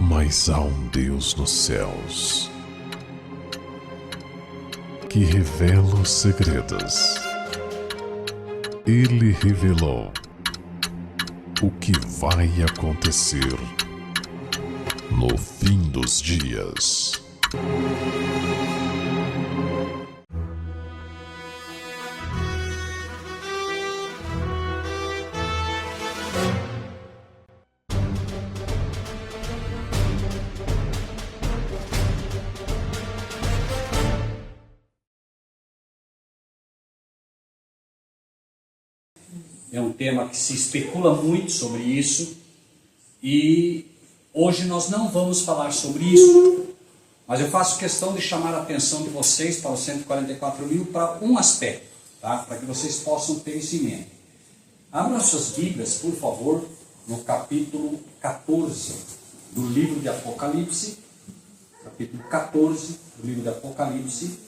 Mas há um Deus nos céus que revela os segredos. Ele revelou o que vai acontecer no fim dos dias. É um tema que se especula muito sobre isso e hoje nós não vamos falar sobre isso, mas eu faço questão de chamar a atenção de vocês para os 144 mil para um aspecto, tá? Para que vocês possam ter isso em mente. Abram suas Bíblias, por favor, no capítulo 14 do livro de Apocalipse, capítulo 14 do livro de Apocalipse.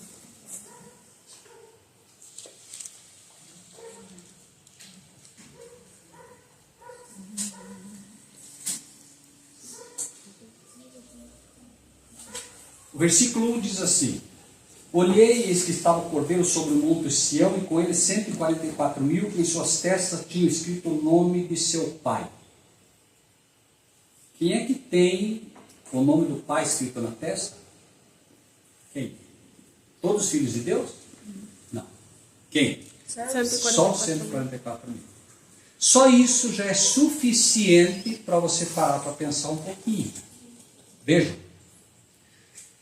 O versículo 1 diz assim: Olhei, e eis que estava o cordeiro sobre o monte Sião, e com ele 144 mil, que em suas testas tinham escrito o nome de seu pai. Quem é que tem o nome do pai escrito na testa? Quem? Todos os filhos de Deus? Não. Quem? Só 144 mil. Só isso já é suficiente para você parar para pensar um pouquinho. Vejam.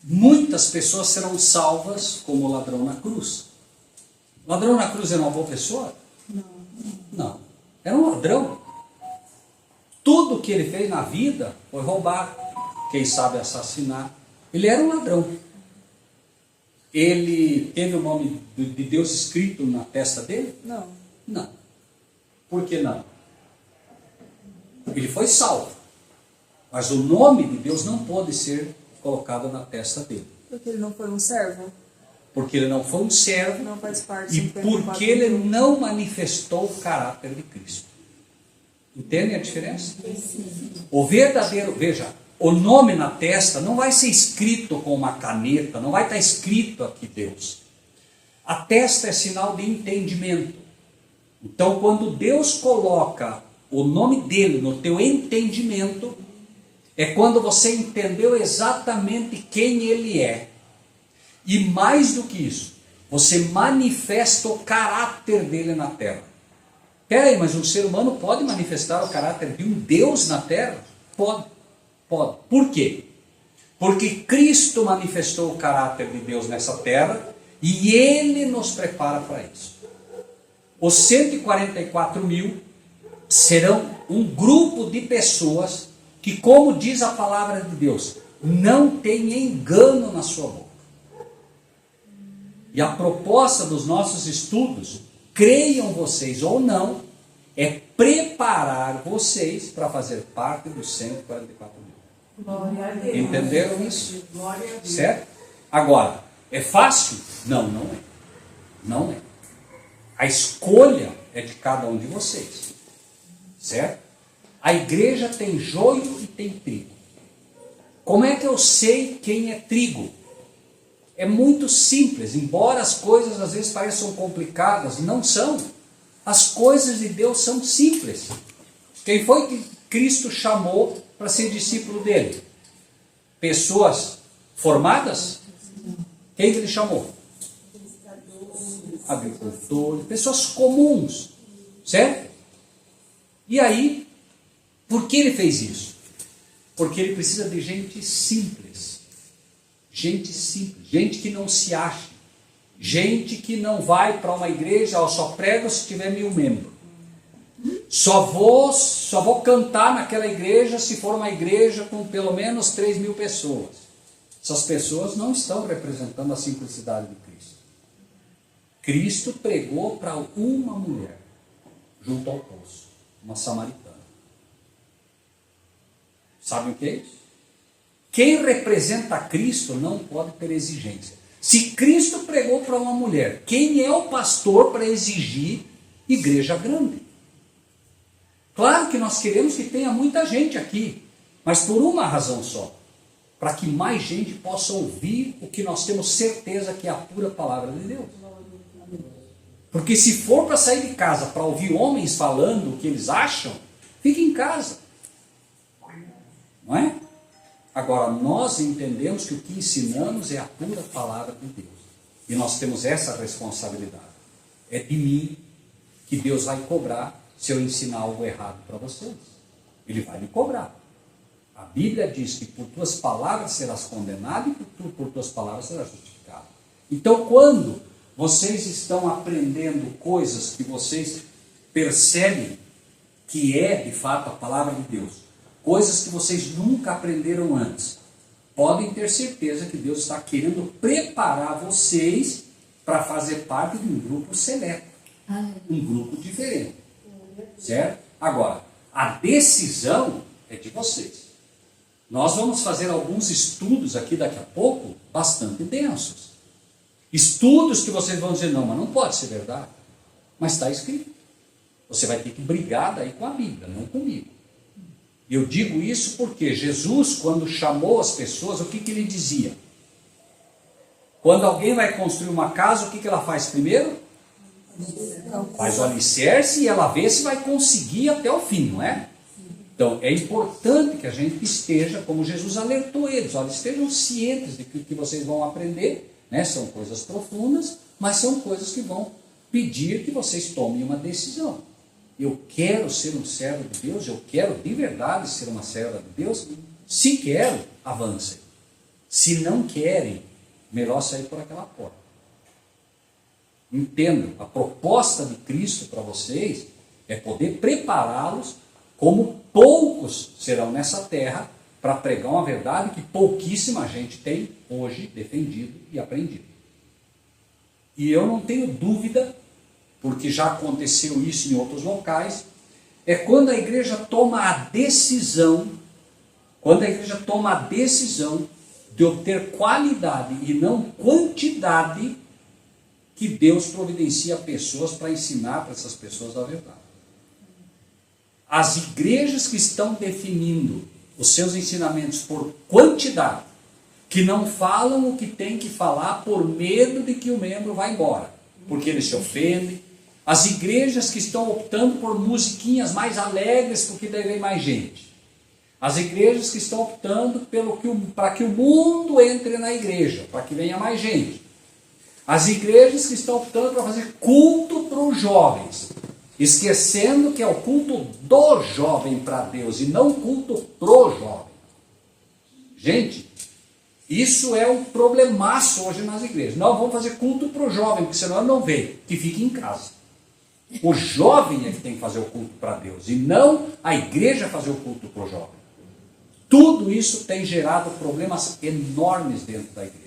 Muitas pessoas serão salvas como o ladrão na cruz. O ladrão na cruz era uma boa pessoa? Não. Era um ladrão. Tudo que ele fez na vida foi roubar, quem sabe assassinar. Ele era um ladrão. Ele teve o nome de Deus escrito na testa dele? Não. Não. Por que não? Ele foi salvo. Mas o nome de Deus não pode ser colocado na testa dele. Porque ele não foi um servo? Porque ele não foi um servo. Não faz parte E porque ele não manifestou o caráter de Cristo. Entendem a diferença? Sim. O verdadeiro, veja, o nome na testa não vai ser escrito com uma caneta, não vai estar escrito aqui Deus. A testa é sinal de entendimento. Então, quando Deus coloca o nome dele no teu entendimento, é quando você entendeu exatamente quem ele é. E mais do que isso, você manifesta o caráter dele na terra. Peraí, mas um ser humano pode manifestar o caráter de um Deus na terra? Pode. Pode. Por quê? Porque Cristo manifestou o caráter de Deus nessa terra e ele nos prepara para isso. Os 144 mil serão um grupo de pessoas que, como diz a palavra de Deus, não tem engano na sua boca. E a proposta dos nossos estudos, creiam vocês ou não, é preparar vocês para fazer parte dos 144 mil. Glória a Deus. Entenderam isso? Glória a Deus. Certo? Agora, é fácil? Não, não é. Não é. A escolha é de cada um de vocês. Certo? A igreja tem joio e tem trigo. Como é que eu sei quem é trigo? É muito simples, embora as coisas às vezes pareçam complicadas, não são. As coisas de Deus são simples. Quem foi que Cristo chamou para ser discípulo dele? Pessoas formadas? Quem que ele chamou? Agricultores, pessoas comuns, certo? E aí, por que ele fez isso? Porque ele precisa de gente simples. Gente simples, gente que não se acha. Gente que não vai para uma igreja, só prega se tiver 1000 membros. Só vou cantar naquela igreja se for uma igreja com pelo menos 3.000 pessoas. Essas pessoas não estão representando a simplicidade de Cristo. Cristo pregou para uma mulher, junto ao poço, uma samaritana. Sabe o que é isso? Quem representa Cristo não pode ter exigência. Se Cristo pregou para uma mulher, quem é o pastor para exigir igreja grande? Claro que nós queremos que tenha muita gente aqui, mas por uma razão só, para que mais gente possa ouvir o que nós temos certeza que é a pura palavra de Deus. Porque se for para sair de casa para ouvir homens falando o que eles acham, fique em casa. Não é? Agora, nós entendemos que o que ensinamos é a pura palavra de Deus. E nós temos essa responsabilidade. É de mim que Deus vai cobrar se eu ensinar algo errado para vocês. Ele vai me cobrar. A Bíblia diz que por tuas palavras serás condenado e por tuas palavras serás justificado. Então, quando vocês estão aprendendo coisas que vocês percebem que é de fato a palavra de Deus, coisas que vocês nunca aprenderam antes, podem ter certeza que Deus está querendo preparar vocês para fazer parte de um grupo seleto, um grupo diferente, certo? Agora, a decisão é de vocês. Nós vamos fazer alguns estudos aqui daqui a pouco, bastante densos. Estudos que vocês vão dizer, não, mas não pode ser verdade. Mas está escrito. Você vai ter que brigar daí com a Bíblia, não comigo. E eu digo isso porque Jesus, quando chamou as pessoas, o que ele dizia? Quando alguém vai construir uma casa, o que ela faz primeiro? Faz o alicerce e ela vê se vai conseguir até o fim, não é? Então, é importante que a gente esteja, como Jesus alertou eles, olha, estejam cientes de que o que vocês vão aprender, né, são coisas profundas, mas são coisas que vão pedir que vocês tomem uma decisão. Eu quero ser um servo de Deus, eu quero de verdade ser uma serva de Deus. Se quero, avancem. Se não querem, melhor sair por aquela porta. Entendam, a proposta de Cristo para vocês é poder prepará-los como poucos serão nessa terra para pregar uma verdade que pouquíssima gente tem hoje defendido e aprendido. E eu não tenho dúvida, porque já aconteceu isso em outros locais, é quando a igreja toma a decisão, de obter qualidade e não quantidade, que Deus providencia pessoas para ensinar para essas pessoas a verdade. As igrejas que estão definindo os seus ensinamentos por quantidade, que não falam o que tem que falar por medo de que o membro vá embora, porque ele se ofende. As igrejas que estão optando por musiquinhas mais alegres, porque daí vem mais gente. As igrejas que estão optando para que o mundo entre na igreja, para que venha mais gente. As igrejas que estão optando para fazer culto para os jovens, esquecendo que é o culto do jovem para Deus e não o culto pro jovem. Gente, isso é um problemaço hoje nas igrejas. Não, vamos fazer culto pro jovem, porque senão ele não vem, que fique em casa. O jovem é que tem que fazer o culto para Deus, e não a igreja fazer o culto pro jovem. Tudo isso tem gerado problemas enormes dentro da igreja.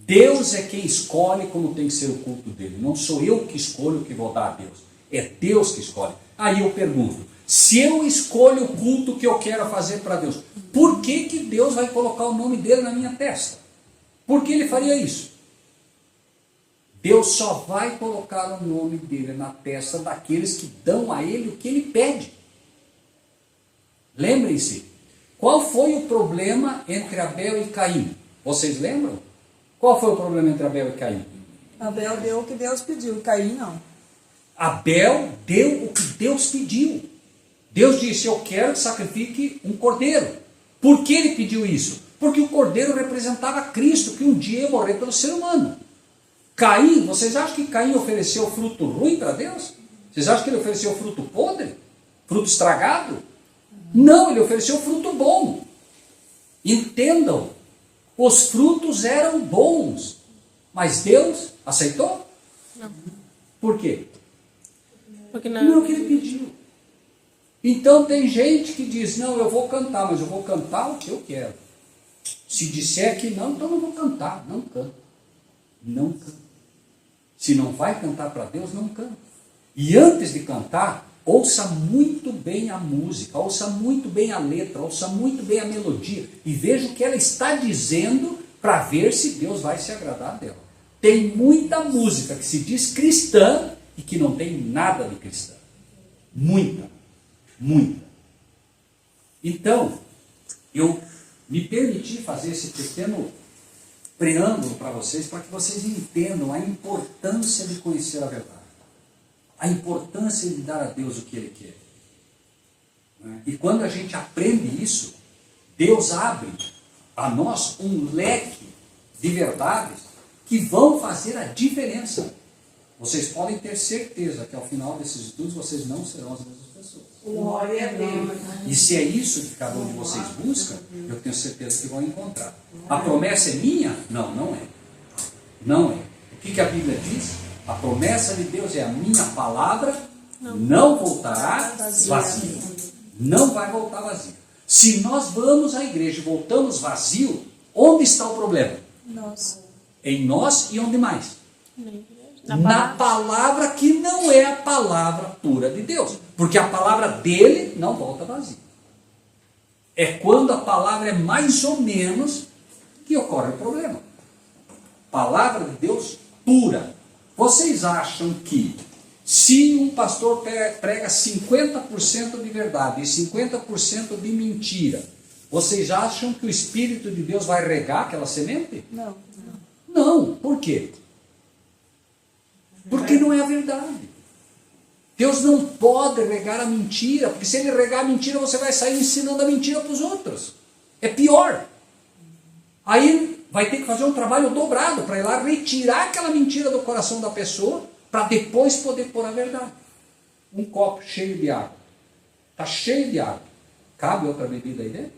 Deus é quem escolhe como tem que ser o culto dele. Não sou eu que escolho o que vou dar a Deus. É Deus que escolhe. Aí eu pergunto, se eu escolho o culto que eu quero fazer para Deus, por que Deus vai colocar o nome dele na minha testa? Por que ele faria isso? Deus só vai colocar o nome dele na testa daqueles que dão a ele o que ele pede. Lembrem-se, qual foi o problema entre Abel e Caim? Vocês lembram? Qual foi o problema entre Abel e Caim? Abel deu o que Deus pediu, Caim não. Abel deu o que Deus pediu. Deus disse, eu quero que sacrifique um cordeiro. Por que ele pediu isso? Porque o cordeiro representava Cristo, que um dia ia morrer pelo ser humano. Caim, vocês acham que Caim ofereceu fruto ruim para Deus? Vocês acham que ele ofereceu fruto podre? Fruto estragado? Não, ele ofereceu fruto bom. Entendam, os frutos eram bons, mas Deus aceitou? Não. Por quê? Porque Não é o que ele pediu. Então tem gente que diz, não, eu vou cantar, mas eu vou cantar o que eu quero. Se disser que não, então eu não vou cantar. Não canta. Não canta. Se não vai cantar para Deus, não canta. E antes de cantar, ouça muito bem a música, ouça muito bem a letra, ouça muito bem a melodia e veja o que ela está dizendo para ver se Deus vai se agradar dela. Tem muita música que se diz cristã e que não tem nada de cristã. Muita. Muita. Então, eu me permiti fazer esse pequeno preâmbulo para vocês que vocês entendam a importância de conhecer a verdade. A importância de dar a Deus o que Ele quer. E quando a gente aprende isso, Deus abre a nós um leque de verdades que vão fazer a diferença. Vocês podem ter certeza que ao final desses estudos vocês não serão as mesmas pessoas. Glória a Deus. E se é isso que cada um de vocês busca, eu tenho certeza que vão encontrar. A promessa é minha? Não, não é. Não é. O que a Bíblia diz? A promessa de Deus é: a minha palavra não voltará vazia. Não vai voltar vazia. Se nós vamos à igreja e voltamos vazio, onde está o problema? Nossa. Em nós e onde mais? Na palavra que não é a palavra pura de Deus. Porque a palavra dele não volta vazia. É quando a palavra é mais ou menos que ocorre o problema. Palavra de Deus pura. Vocês acham que se um pastor prega 50% de verdade e 50% de mentira, vocês acham que o Espírito de Deus vai regar aquela semente? Não. Não. Por quê? Porque não é a verdade. Deus não pode regar a mentira, porque se ele regar a mentira, você vai sair ensinando a mentira para os outros. É pior. Aí vai ter que fazer um trabalho dobrado para ir lá retirar aquela mentira do coração da pessoa, para depois poder pôr a verdade. Um copo cheio de água. Está cheio de água. Cabe outra bebida aí dentro?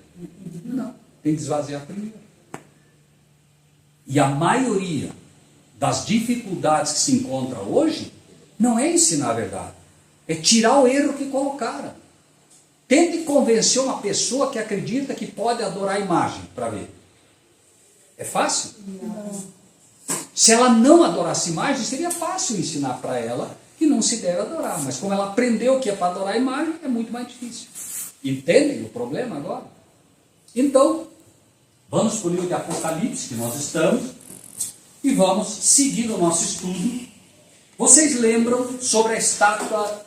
Não. Tem que esvaziar primeiro. E a maioria das dificuldades que se encontra hoje não é ensinar a verdade. É tirar o erro que colocaram. Tente convencer uma pessoa que acredita que pode adorar a imagem para ver. É fácil? Não. Se ela não adorasse imagem, seria fácil ensinar para ela que não se deve adorar. Mas como ela aprendeu que é para adorar a imagem, é muito mais difícil. Entendem o problema agora? Então, vamos para o livro de Apocalipse, que nós estamos, e vamos seguir o nosso estudo. Vocês lembram sobre a estátua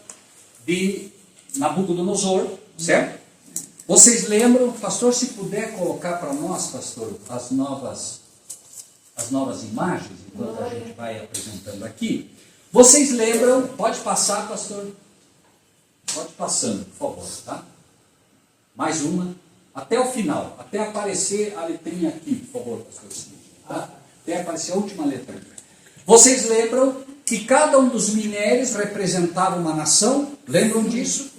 de Nabucodonosor, certo? Vocês lembram, pastor, se puder colocar para nós, pastor, as novas imagens, enquanto a gente vai apresentando aqui. Vocês lembram, pode passar, pastor? Pode passando, por favor, tá? Mais uma, até o final, até aparecer a letrinha aqui, por favor, pastor. Tá? Até aparecer a última letra. Vocês lembram que cada um dos minérios representava uma nação? Lembram disso?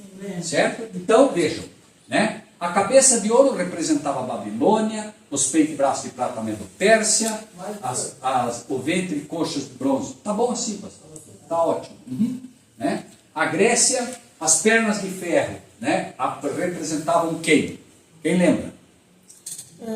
Certo? Então, vejam, né? A cabeça de ouro representava a Babilônia, os peitos e braços de prata a Medo-Pérsia, o ventre e coxas de bronze. Tá bom assim, pastor? Tá ótimo. Né? A Grécia, as pernas de ferro, né? Representavam quem? Quem lembra?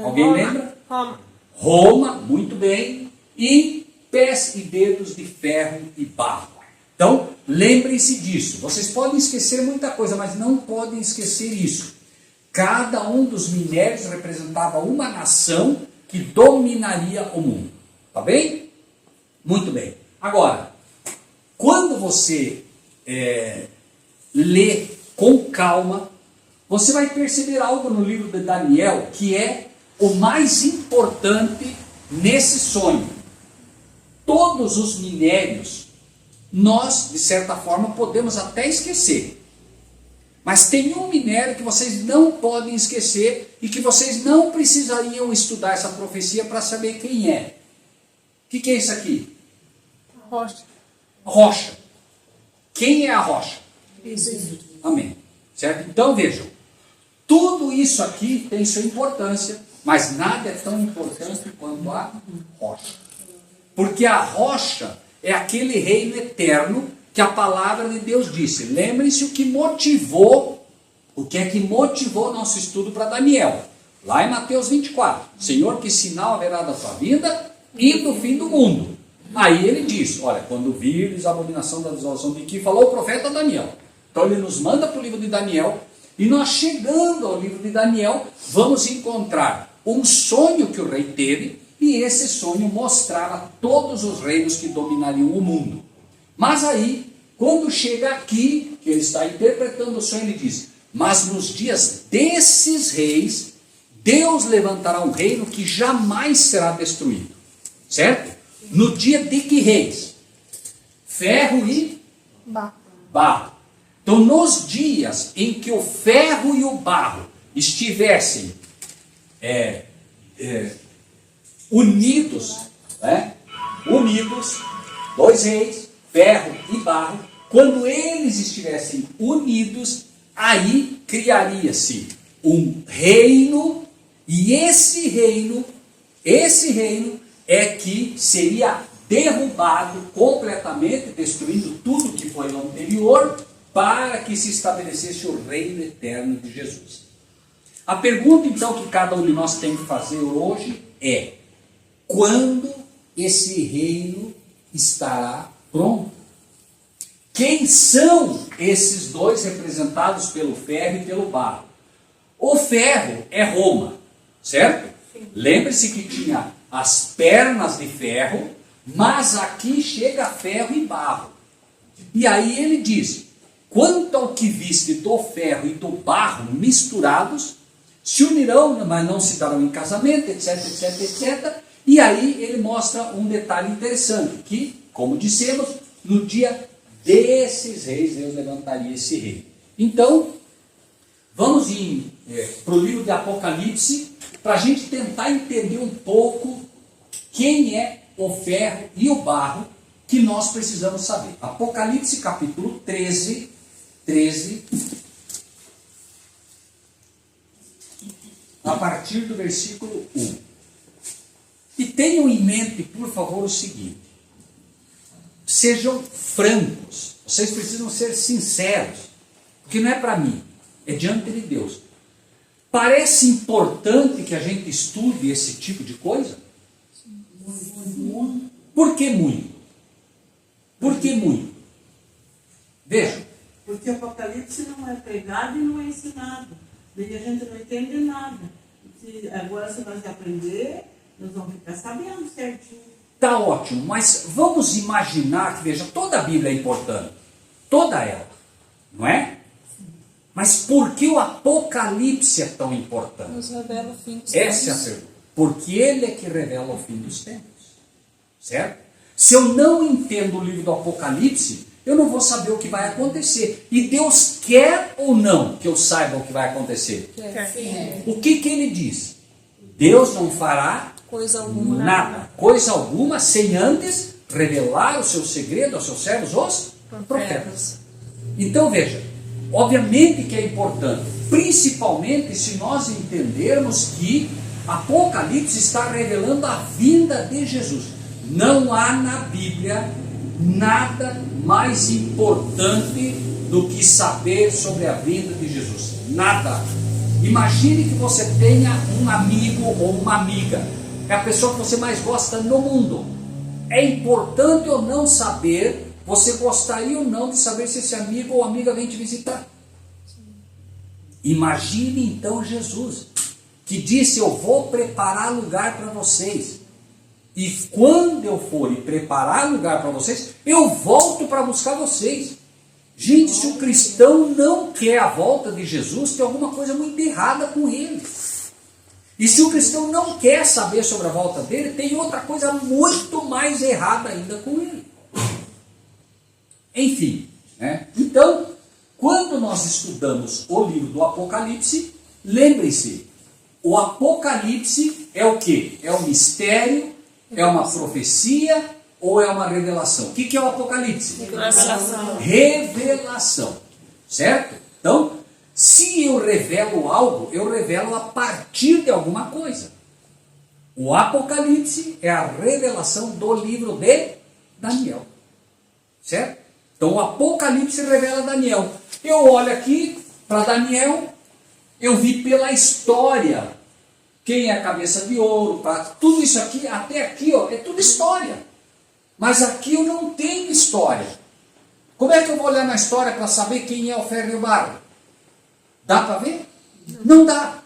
Alguém Roma. lembra? Roma. Roma, muito bem. E pés e dedos de ferro e barro. Então, lembrem-se disso. Vocês podem esquecer muita coisa, mas não podem esquecer isso. Cada um dos minérios representava uma nação que dominaria o mundo. Tá bem? Muito bem. Agora, quando você lê com calma, você vai perceber algo no livro de Daniel que é o mais importante nesse sonho. Todos os minérios, nós, de certa forma, podemos até esquecer. Mas tem um minério que vocês não podem esquecer e que vocês não precisariam estudar essa profecia para saber quem é. O que é isso aqui? Rocha. Rocha. Quem é a rocha? Isso. Amém. Certo? Então vejam, tudo isso aqui tem sua importância, mas nada é tão importante quanto a rocha. Porque a rocha é aquele reino eterno que a palavra de Deus disse. Lembrem-se o que é que motivou nosso estudo para Daniel. Lá em Mateus 24. Senhor, que sinal haverá da tua vinda e do fim do mundo? Aí ele diz, olha, quando vires a abominação da desolação de que falou o profeta Daniel. Então ele nos manda para o livro de Daniel, e nós chegando ao livro de Daniel, vamos encontrar um sonho que o rei teve, e esse sonho mostrava todos os reinos que dominariam o mundo. Mas aí, quando chega aqui, que ele está interpretando o sonho, ele diz, Mas nos dias desses reis, Deus levantará um reino que jamais será destruído. Certo? No dia de que reis? Ferro e barro. Então, nos dias em que o ferro e o barro estivessem unidos, unidos, dois reis, ferro e barro, quando eles estivessem unidos, aí criaria-se um reino, e esse reino é que seria derrubado completamente, destruindo tudo que foi anterior, para que se estabelecesse o reino eterno de Jesus. A pergunta então que cada um de nós tem que fazer hoje é: quando esse reino estará pronto? Quem são esses dois representados pelo ferro e pelo barro? O ferro é Roma, certo? Lembre-se que tinha as pernas de ferro, mas aqui chega ferro e barro. E aí ele diz: quanto ao que viste do ferro e do barro misturados, se unirão, mas não se darão em casamento, etc, etc, etc. E aí ele mostra um detalhe interessante, que, como dissemos, no dia desses reis, Deus levantaria esse rei. Então, vamos para o livro de Apocalipse, para a gente tentar entender um pouco quem é o ferro e o barro que nós precisamos saber. Apocalipse capítulo 13, a partir do versículo 1. E tenham em mente, por favor, o seguinte: sejam francos, vocês precisam ser sinceros, porque não é para mim, é diante de Deus. Parece importante que a gente estude esse tipo de coisa? Muito. Por que muito? Por que muito? Veja. Porque o Apocalipse não é pregado e não é ensinado. Daí a gente não entende nada. Agora, se nós aprender, nós vamos ficar sabendo certinho. Tá ótimo, mas vamos imaginar que, veja, toda a Bíblia é importante. Toda ela. Não é? Mas por que o Apocalipse é tão importante? Nos revela o fim dos Essa é a tempos. pergunta. Porque ele é que revela o fim dos tempos. Certo? Se eu não entendo o livro do Apocalipse, eu não vou saber o que vai acontecer. E Deus quer ou não que eu saiba o que vai acontecer? O que ele diz? Deus não fará Coisa alguma. nada, coisa alguma, sem antes revelar o seu segredo aos seus servos, os profetas. Então veja, obviamente que é importante, principalmente se nós entendermos que Apocalipse está revelando a vinda de Jesus. Não há na Bíblia nada mais importante do que saber sobre a vinda de Jesus. Nada. Imagine que você tenha um amigo ou uma amiga. É a pessoa que você mais gosta no mundo. É importante ou não saber, você gostaria ou não de saber se esse amigo ou amiga vem te visitar. Imagine então Jesus, que disse: eu vou preparar lugar para vocês. E quando eu for e preparar lugar para vocês, eu volto para buscar vocês. Gente, se o cristão não quer a volta de Jesus, tem alguma coisa muito errada com ele. E se o cristão não quer saber sobre a volta dele, tem outra coisa muito mais errada ainda com ele. Enfim, né? Então, quando nós estudamos o livro do Apocalipse, lembre-se, o Apocalipse é o quê? É um mistério, é uma profecia ou é uma revelação? O que é o Apocalipse? Revelação. Revelação. Certo? Então, se eu revelo algo, eu revelo a partir de alguma coisa. O Apocalipse é a revelação do livro de Daniel. Certo? Então, o Apocalipse revela Daniel. Eu olho aqui para Daniel, eu vi pela história quem é a cabeça de ouro, tudo isso aqui, até aqui, ó, é tudo história. Mas aqui eu não tenho história. Como é que eu vou olhar na história para saber quem é o ferro e o barro? Dá para ver? Não dá.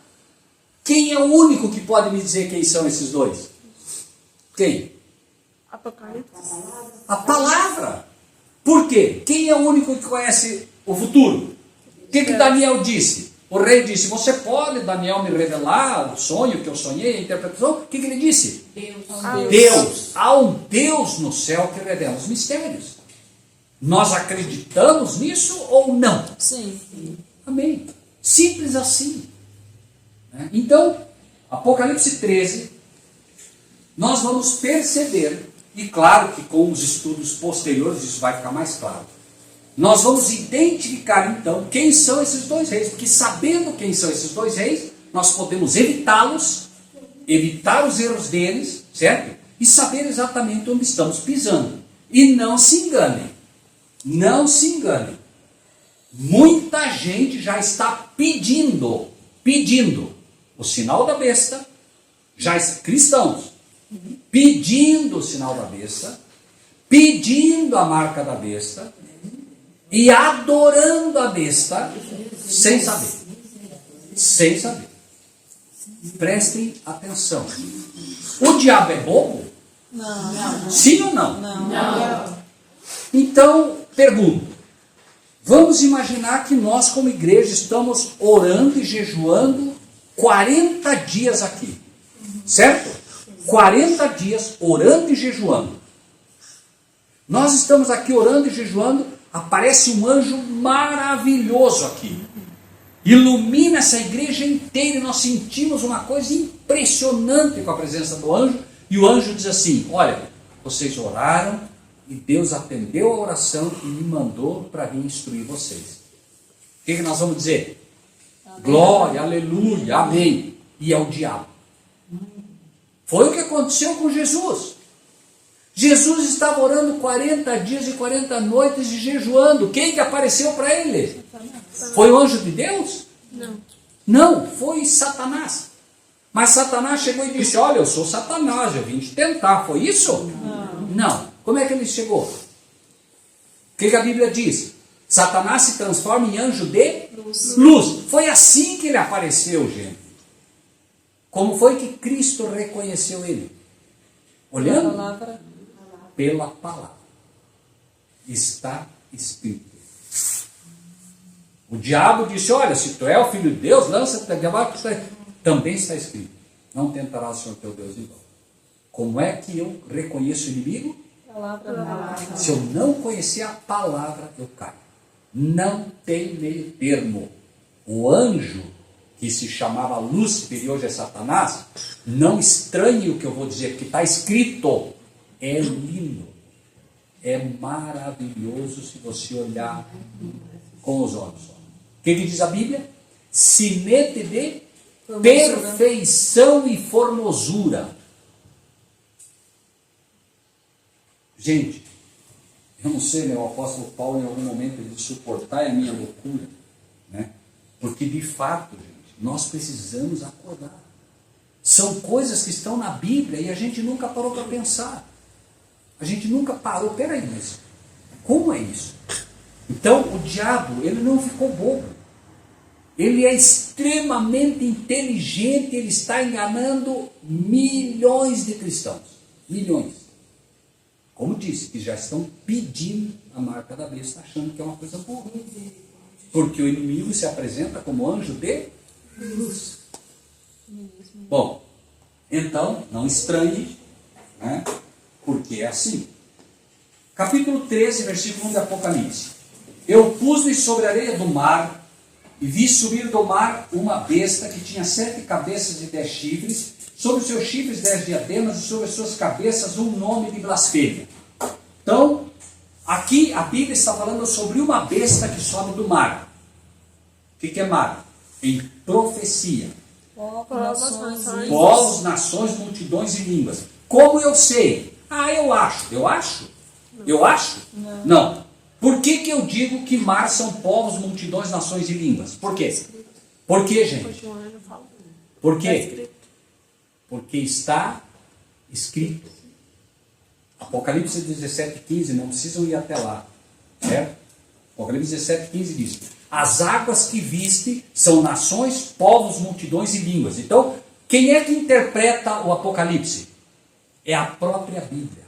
Quem é o único que pode me dizer quem são esses dois? Quem? Apocalipse. A palavra. Por quê? Quem é o único que conhece o futuro? que Daniel disse? O rei disse, você pode, Daniel, me revelar o sonho que eu sonhei, a interpretação? O que ele disse? Deus. Há um Deus no céu que revela os mistérios. Nós acreditamos nisso ou não? Sim. Amém. Simples assim. Então, Apocalipse 13, nós vamos perceber, e claro que com os estudos posteriores isso vai ficar mais claro, nós vamos identificar então quem são esses dois reis, porque sabendo quem são esses dois reis, nós podemos evitá-los, evitar os erros deles, certo? E saber exatamente onde estamos pisando. E não se enganem, não se enganem. Muita gente já está pedindo o sinal da besta, cristãos, pedindo o sinal da besta, pedindo a marca da besta, e adorando a besta, sem saber. Sem saber. Prestem atenção. O diabo é bobo? Não. Sim ou não? Não. Então, pergunto. Vamos imaginar que nós, como igreja, estamos orando e jejuando 40 dias aqui. Certo? 40 dias orando e jejuando. Nós estamos aqui orando e jejuando, aparece um anjo maravilhoso aqui. Ilumina essa igreja inteira e nós sentimos uma coisa impressionante com a presença do anjo. E o anjo diz assim, olha, vocês oraram e Deus atendeu a oração e me mandou para vir instruir vocês. O que nós vamos dizer? Amém. Glória, aleluia, amém. E é o diabo. Foi o que aconteceu com Jesus. Jesus estava orando 40 dias e 40 noites e jejuando. Quem que apareceu para ele? Foi o anjo de Deus? Não. Não, foi Satanás. Mas Satanás chegou e disse, olha, eu sou Satanás, eu vim te tentar. Foi isso? Não. Como é que ele chegou? O que a Bíblia diz? Satanás se transforma em anjo de luz. Foi assim que ele apareceu, gente. Como foi que Cristo reconheceu ele? Olhando? Pela palavra. Está escrito. O diabo disse, olha, se tu é o filho de Deus, lança-te debaixo. Também está escrito, não tentarás o Senhor teu Deus em vão. Como é que eu reconheço o inimigo? Se eu não conhecer a palavra, eu caio. Não tem meio termo. O anjo, que se chamava Lúcifer e hoje é Satanás, não estranhe o que eu vou dizer, porque está escrito. É lindo. É maravilhoso se você olhar com os olhos. O que diz a Bíblia? Sinete de perfeição e formosura. Gente, eu não sei, o apóstolo Paulo em algum momento ele suportar a minha loucura, né? Porque de fato, gente, nós precisamos acordar. São coisas que estão na Bíblia e a gente nunca parou para pensar. A gente nunca parou, peraí, mas como é isso? Então o diabo, ele não ficou bobo. Ele é extremamente inteligente, ele está enganando milhões de cristãos. Milhões. Como disse, que já estão pedindo a marca da besta, achando que é uma coisa boa. Porque o inimigo se apresenta como anjo de luz. Bom, então, não estranhe, né? Porque é assim. Capítulo 13, versículo 1 de Apocalipse. Eu pus-me sobre a areia do mar, e vi subir do mar uma besta que tinha 7 cabeças e 10 chifres, sobre os seus chifres 10 diademas, e sobre as suas cabeças um nome de blasfêmia. Então, aqui a Bíblia está falando sobre uma besta que sobe do mar. O que é mar? Em profecia. Povos, nações, multidões e línguas. Como eu sei? Eu acho. Eu acho? Eu acho? Não. Por que eu digo que mar são povos, multidões, nações e línguas? Por quê? Por quê, gente? Por quê? Porque está escrito. Apocalipse 17:15, não precisam ir até lá. Certo? Apocalipse 17:15 diz: as águas que viste são nações, povos, multidões e línguas. Então, quem é que interpreta o Apocalipse? É a própria Bíblia.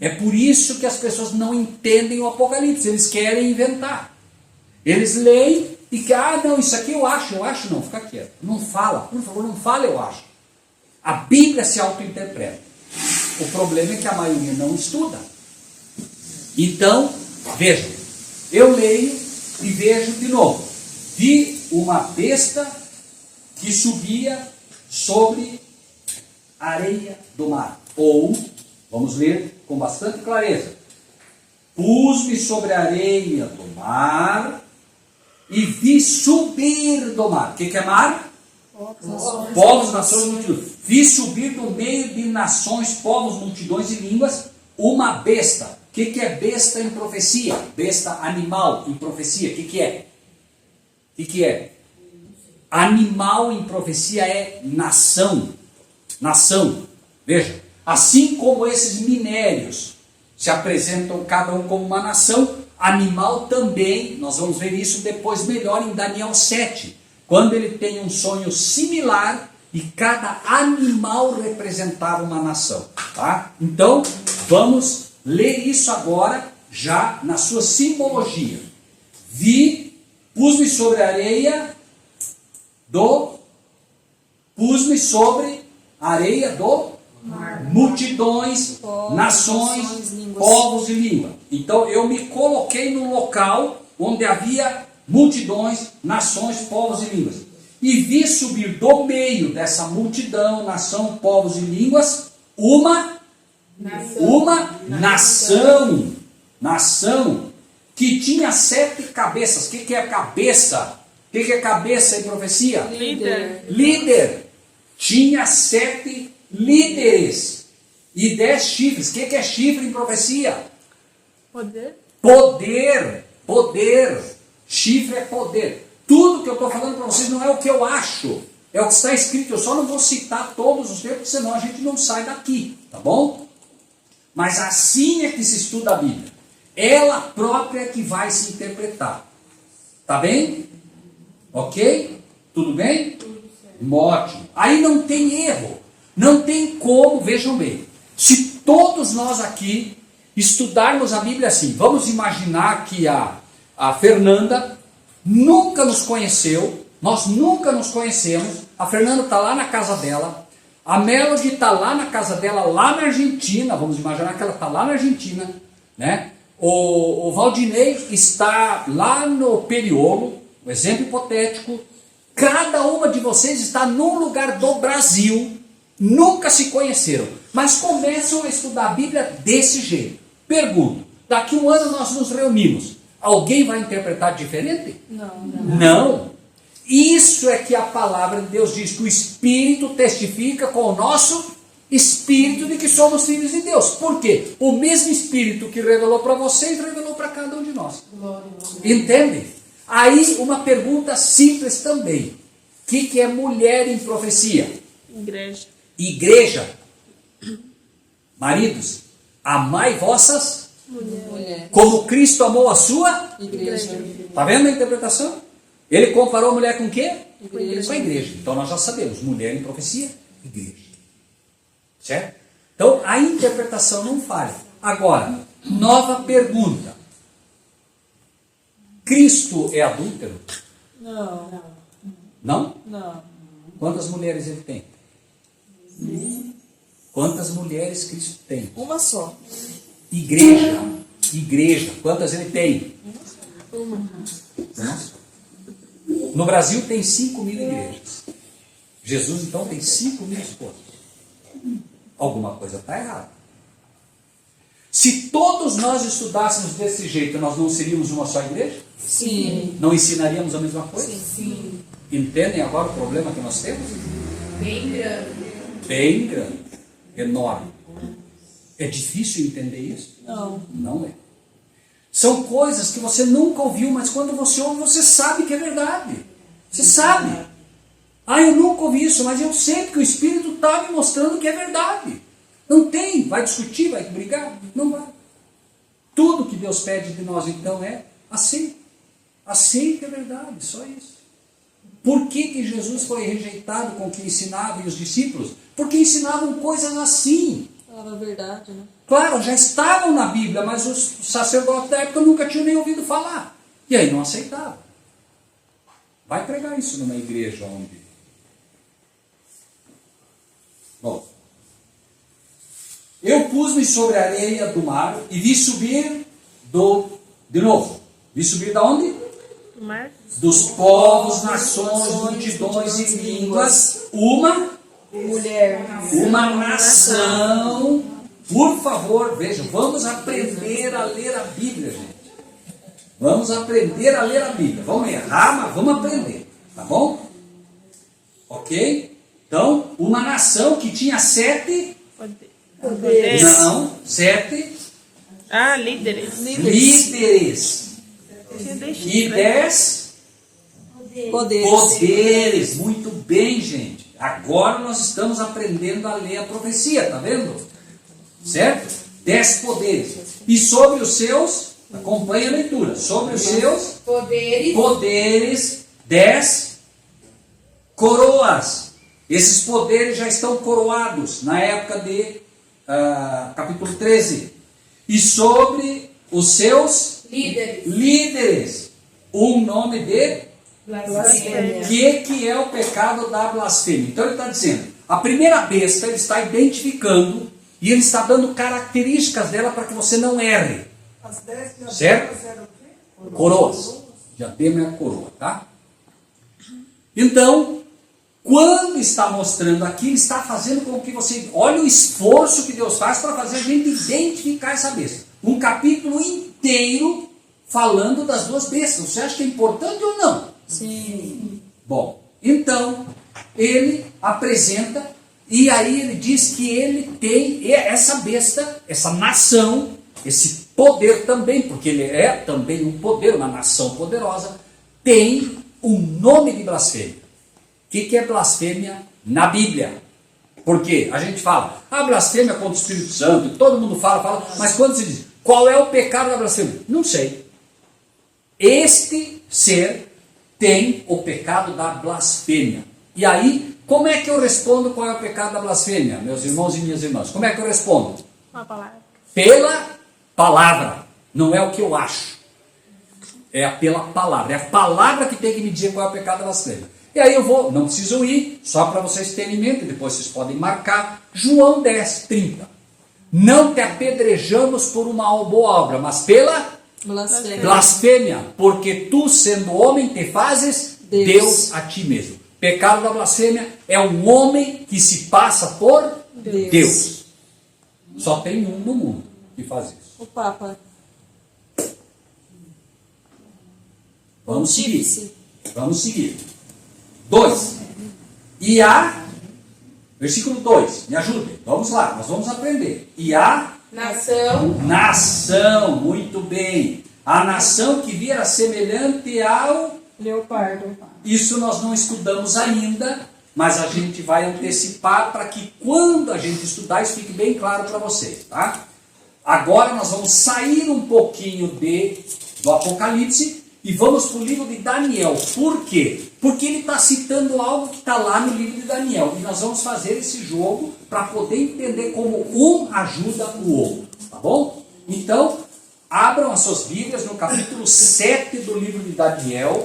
É por isso que as pessoas não entendem o Apocalipse. Eles querem inventar. Eles leem e que, não, isso aqui eu acho, não, fica quieto. Não fala, por favor, não fala, eu acho. A Bíblia se auto-interpreta. O problema é que a maioria não estuda. Então, vejam, eu leio e vejo de novo. Vi uma besta que subia sobre a areia do mar. Ou, vamos ler com bastante clareza. Pus-me sobre a areia do mar e vi subir do mar. O que é mar? Povos, nações, multidões. Vi subir do meio de nações, povos, multidões e línguas uma besta. O que é besta em profecia? Besta animal em profecia. O que é? O que é? Animal em profecia é nação. Nação. Veja, assim como esses minérios se apresentam cada um como uma nação, animal também, nós vamos ver isso depois melhor em Daniel 7, quando ele tem um sonho similar e cada animal representava uma nação. Tá? Então, vamos ler isso agora, já na sua simbologia. Pus-me sobre a areia pus-me sobre a areia do mar. Multidões, nações, povos e língua. Então eu me coloquei num local onde havia multidões, nações, povos e línguas. E vi subir do meio dessa multidão, nação, povos e línguas, uma nação que tinha 7 cabeças. O que é cabeça? O que é cabeça em profecia? Líder. Tinha 7 líderes e 10 chifres. O que é chifre em profecia? Poder. Chifre é poder. Tudo que eu estou falando para vocês não é o que eu acho, é o que está escrito. Eu só não vou citar todos os textos, senão a gente não sai daqui, tá bom? Mas assim é que se estuda a Bíblia. Ela própria é que vai se interpretar. Tá bem? Ok? Tudo bem? Tudo certo. Ótimo. Aí não tem erro. Não tem como, vejam bem. Se todos nós aqui estudarmos a Bíblia assim, vamos imaginar que a Fernanda nunca nos conheceu, nós nunca nos conhecemos, a Fernanda está lá na casa dela, a Melody está lá na casa dela, lá na Argentina, vamos imaginar que ela está lá na Argentina, né? O Valdinei está lá no Periolo, um exemplo hipotético, cada uma de vocês está num lugar do Brasil, nunca se conheceram, mas começam a estudar a Bíblia desse jeito. Pergunto, daqui um ano nós nos reunimos, alguém vai interpretar diferente? Não. Isso é que a palavra de Deus diz, que o Espírito testifica com o nosso Espírito de que somos filhos de Deus. Por quê? O mesmo Espírito que revelou para vocês, revelou para cada um de nós. Entende? Aí uma pergunta simples também. O que é mulher em profecia? Igreja. Maridos, amai vossas mulheres, como Cristo amou a sua igreja. Está vendo a interpretação? Ele comparou a mulher com o quê? Com a igreja. Então nós já sabemos, mulher em profecia, igreja. Certo? Então a interpretação não falha. Agora, nova pergunta. Cristo é adúltero? Não? Quantas mulheres ele tem? Quantas mulheres Cristo tem? Uma só. Igreja. Quantas ele tem? Uma. No Brasil tem 5.000 igrejas. Jesus então tem 5.000 esposas. Alguma coisa está errada. Se todos nós estudássemos desse jeito, nós não seríamos uma só igreja? Sim. Não ensinaríamos a mesma coisa? Sim. Entendem agora o problema que nós temos? Bem grande. Enorme. É difícil entender isso? Não é. São coisas que você nunca ouviu, mas quando você ouve, você sabe que é verdade. Você sabe. Eu nunca ouvi isso, mas eu sei porque o Espírito está me mostrando que é verdade. Não tem. Vai discutir, vai brigar? Não vai. Tudo que Deus pede de nós, então, é aceite. Aceite a verdade, só isso. Por que Jesus foi rejeitado com o que ensinava e os discípulos? Porque ensinavam coisas assim. Era verdade, né? Claro, já estavam na Bíblia, mas os sacerdotes da época nunca tinham nem ouvido falar. E aí não aceitavam. Vai pregar isso numa igreja onde... Bom. Eu pus-me sobre a areia do mar e vi subir de novo. Vi subir da onde? Do mar. Dos povos, nações, multidões e línguas, uma nação. Por favor, vejam, vamos aprender a ler a Bíblia, gente. Vamos aprender a ler a Bíblia. Vamos errar, mas vamos aprender, tá bom? Ok? Então, uma nação que tinha 7 Poderes. não, 7 Líderes. líderes e 10 poderes. Muito bem, gente. Agora nós estamos aprendendo a ler a profecia, tá vendo? Certo? 10 poderes. E sobre os seus, acompanhe a leitura, sobre os seus poderes 10 coroas. Esses poderes já estão coroados na época de capítulo 13. E sobre os seus líderes, um nome de Blasfêmia. que é o pecado da blasfêmia. Então ele está dizendo, a primeira besta ele está identificando e ele está dando características dela para que você não erre. Certo? Coroas. Diadema é a coroa, tá? Então, quando está mostrando aqui, ele está fazendo com que você... Olha o esforço que Deus faz para fazer a gente identificar essa besta. Um capítulo inteiro falando das duas bestas. Você acha que é importante ou não? Sim. Bom, então, ele apresenta, e aí ele diz que ele tem essa besta, essa nação, esse poder também, porque ele é também um poder, uma nação poderosa, tem um nome de blasfêmia. O que é blasfêmia na Bíblia? Porque a gente fala, blasfêmia contra o Espírito Santo, e todo mundo fala, mas quando se diz, qual é o pecado da blasfêmia? Não sei. Este ser tem o pecado da blasfêmia. E aí, como é que eu respondo qual é o pecado da blasfêmia, meus irmãos e minhas irmãs? Como é que eu respondo? Uma palavra. Pela palavra. Não é o que eu acho. É pela palavra. É a palavra que tem que me dizer qual é o pecado da blasfêmia. E aí eu vou, não preciso ir, só para vocês terem em mente, depois vocês podem marcar, João 10, 30. Não te apedrejamos por uma boa obra, mas pela blasfêmia, porque tu, sendo homem, te fazes Deus a ti mesmo. Pecado da blasfêmia é um homem que se passa por Deus. Só tem um no mundo que faz isso. O Papa. Vamos seguir. Vamos seguir. 2. E a... Versículo 2. Me ajudem. Vamos lá. Nós vamos aprender. E a... Nação. Muito bem. A nação que viera semelhante ao... Leopardo. Isso nós não estudamos ainda, mas a gente vai antecipar para que quando a gente estudar isso fique bem claro para vocês, tá? Agora nós vamos sair um pouquinho do Apocalipse e vamos para o livro de Daniel. Por quê? Porque ele está citando algo que está lá no livro de Daniel. E nós vamos fazer esse jogo para poder entender como um ajuda o outro. Tá bom? Então, abram as suas Bíblias no capítulo 7 do livro de Daniel.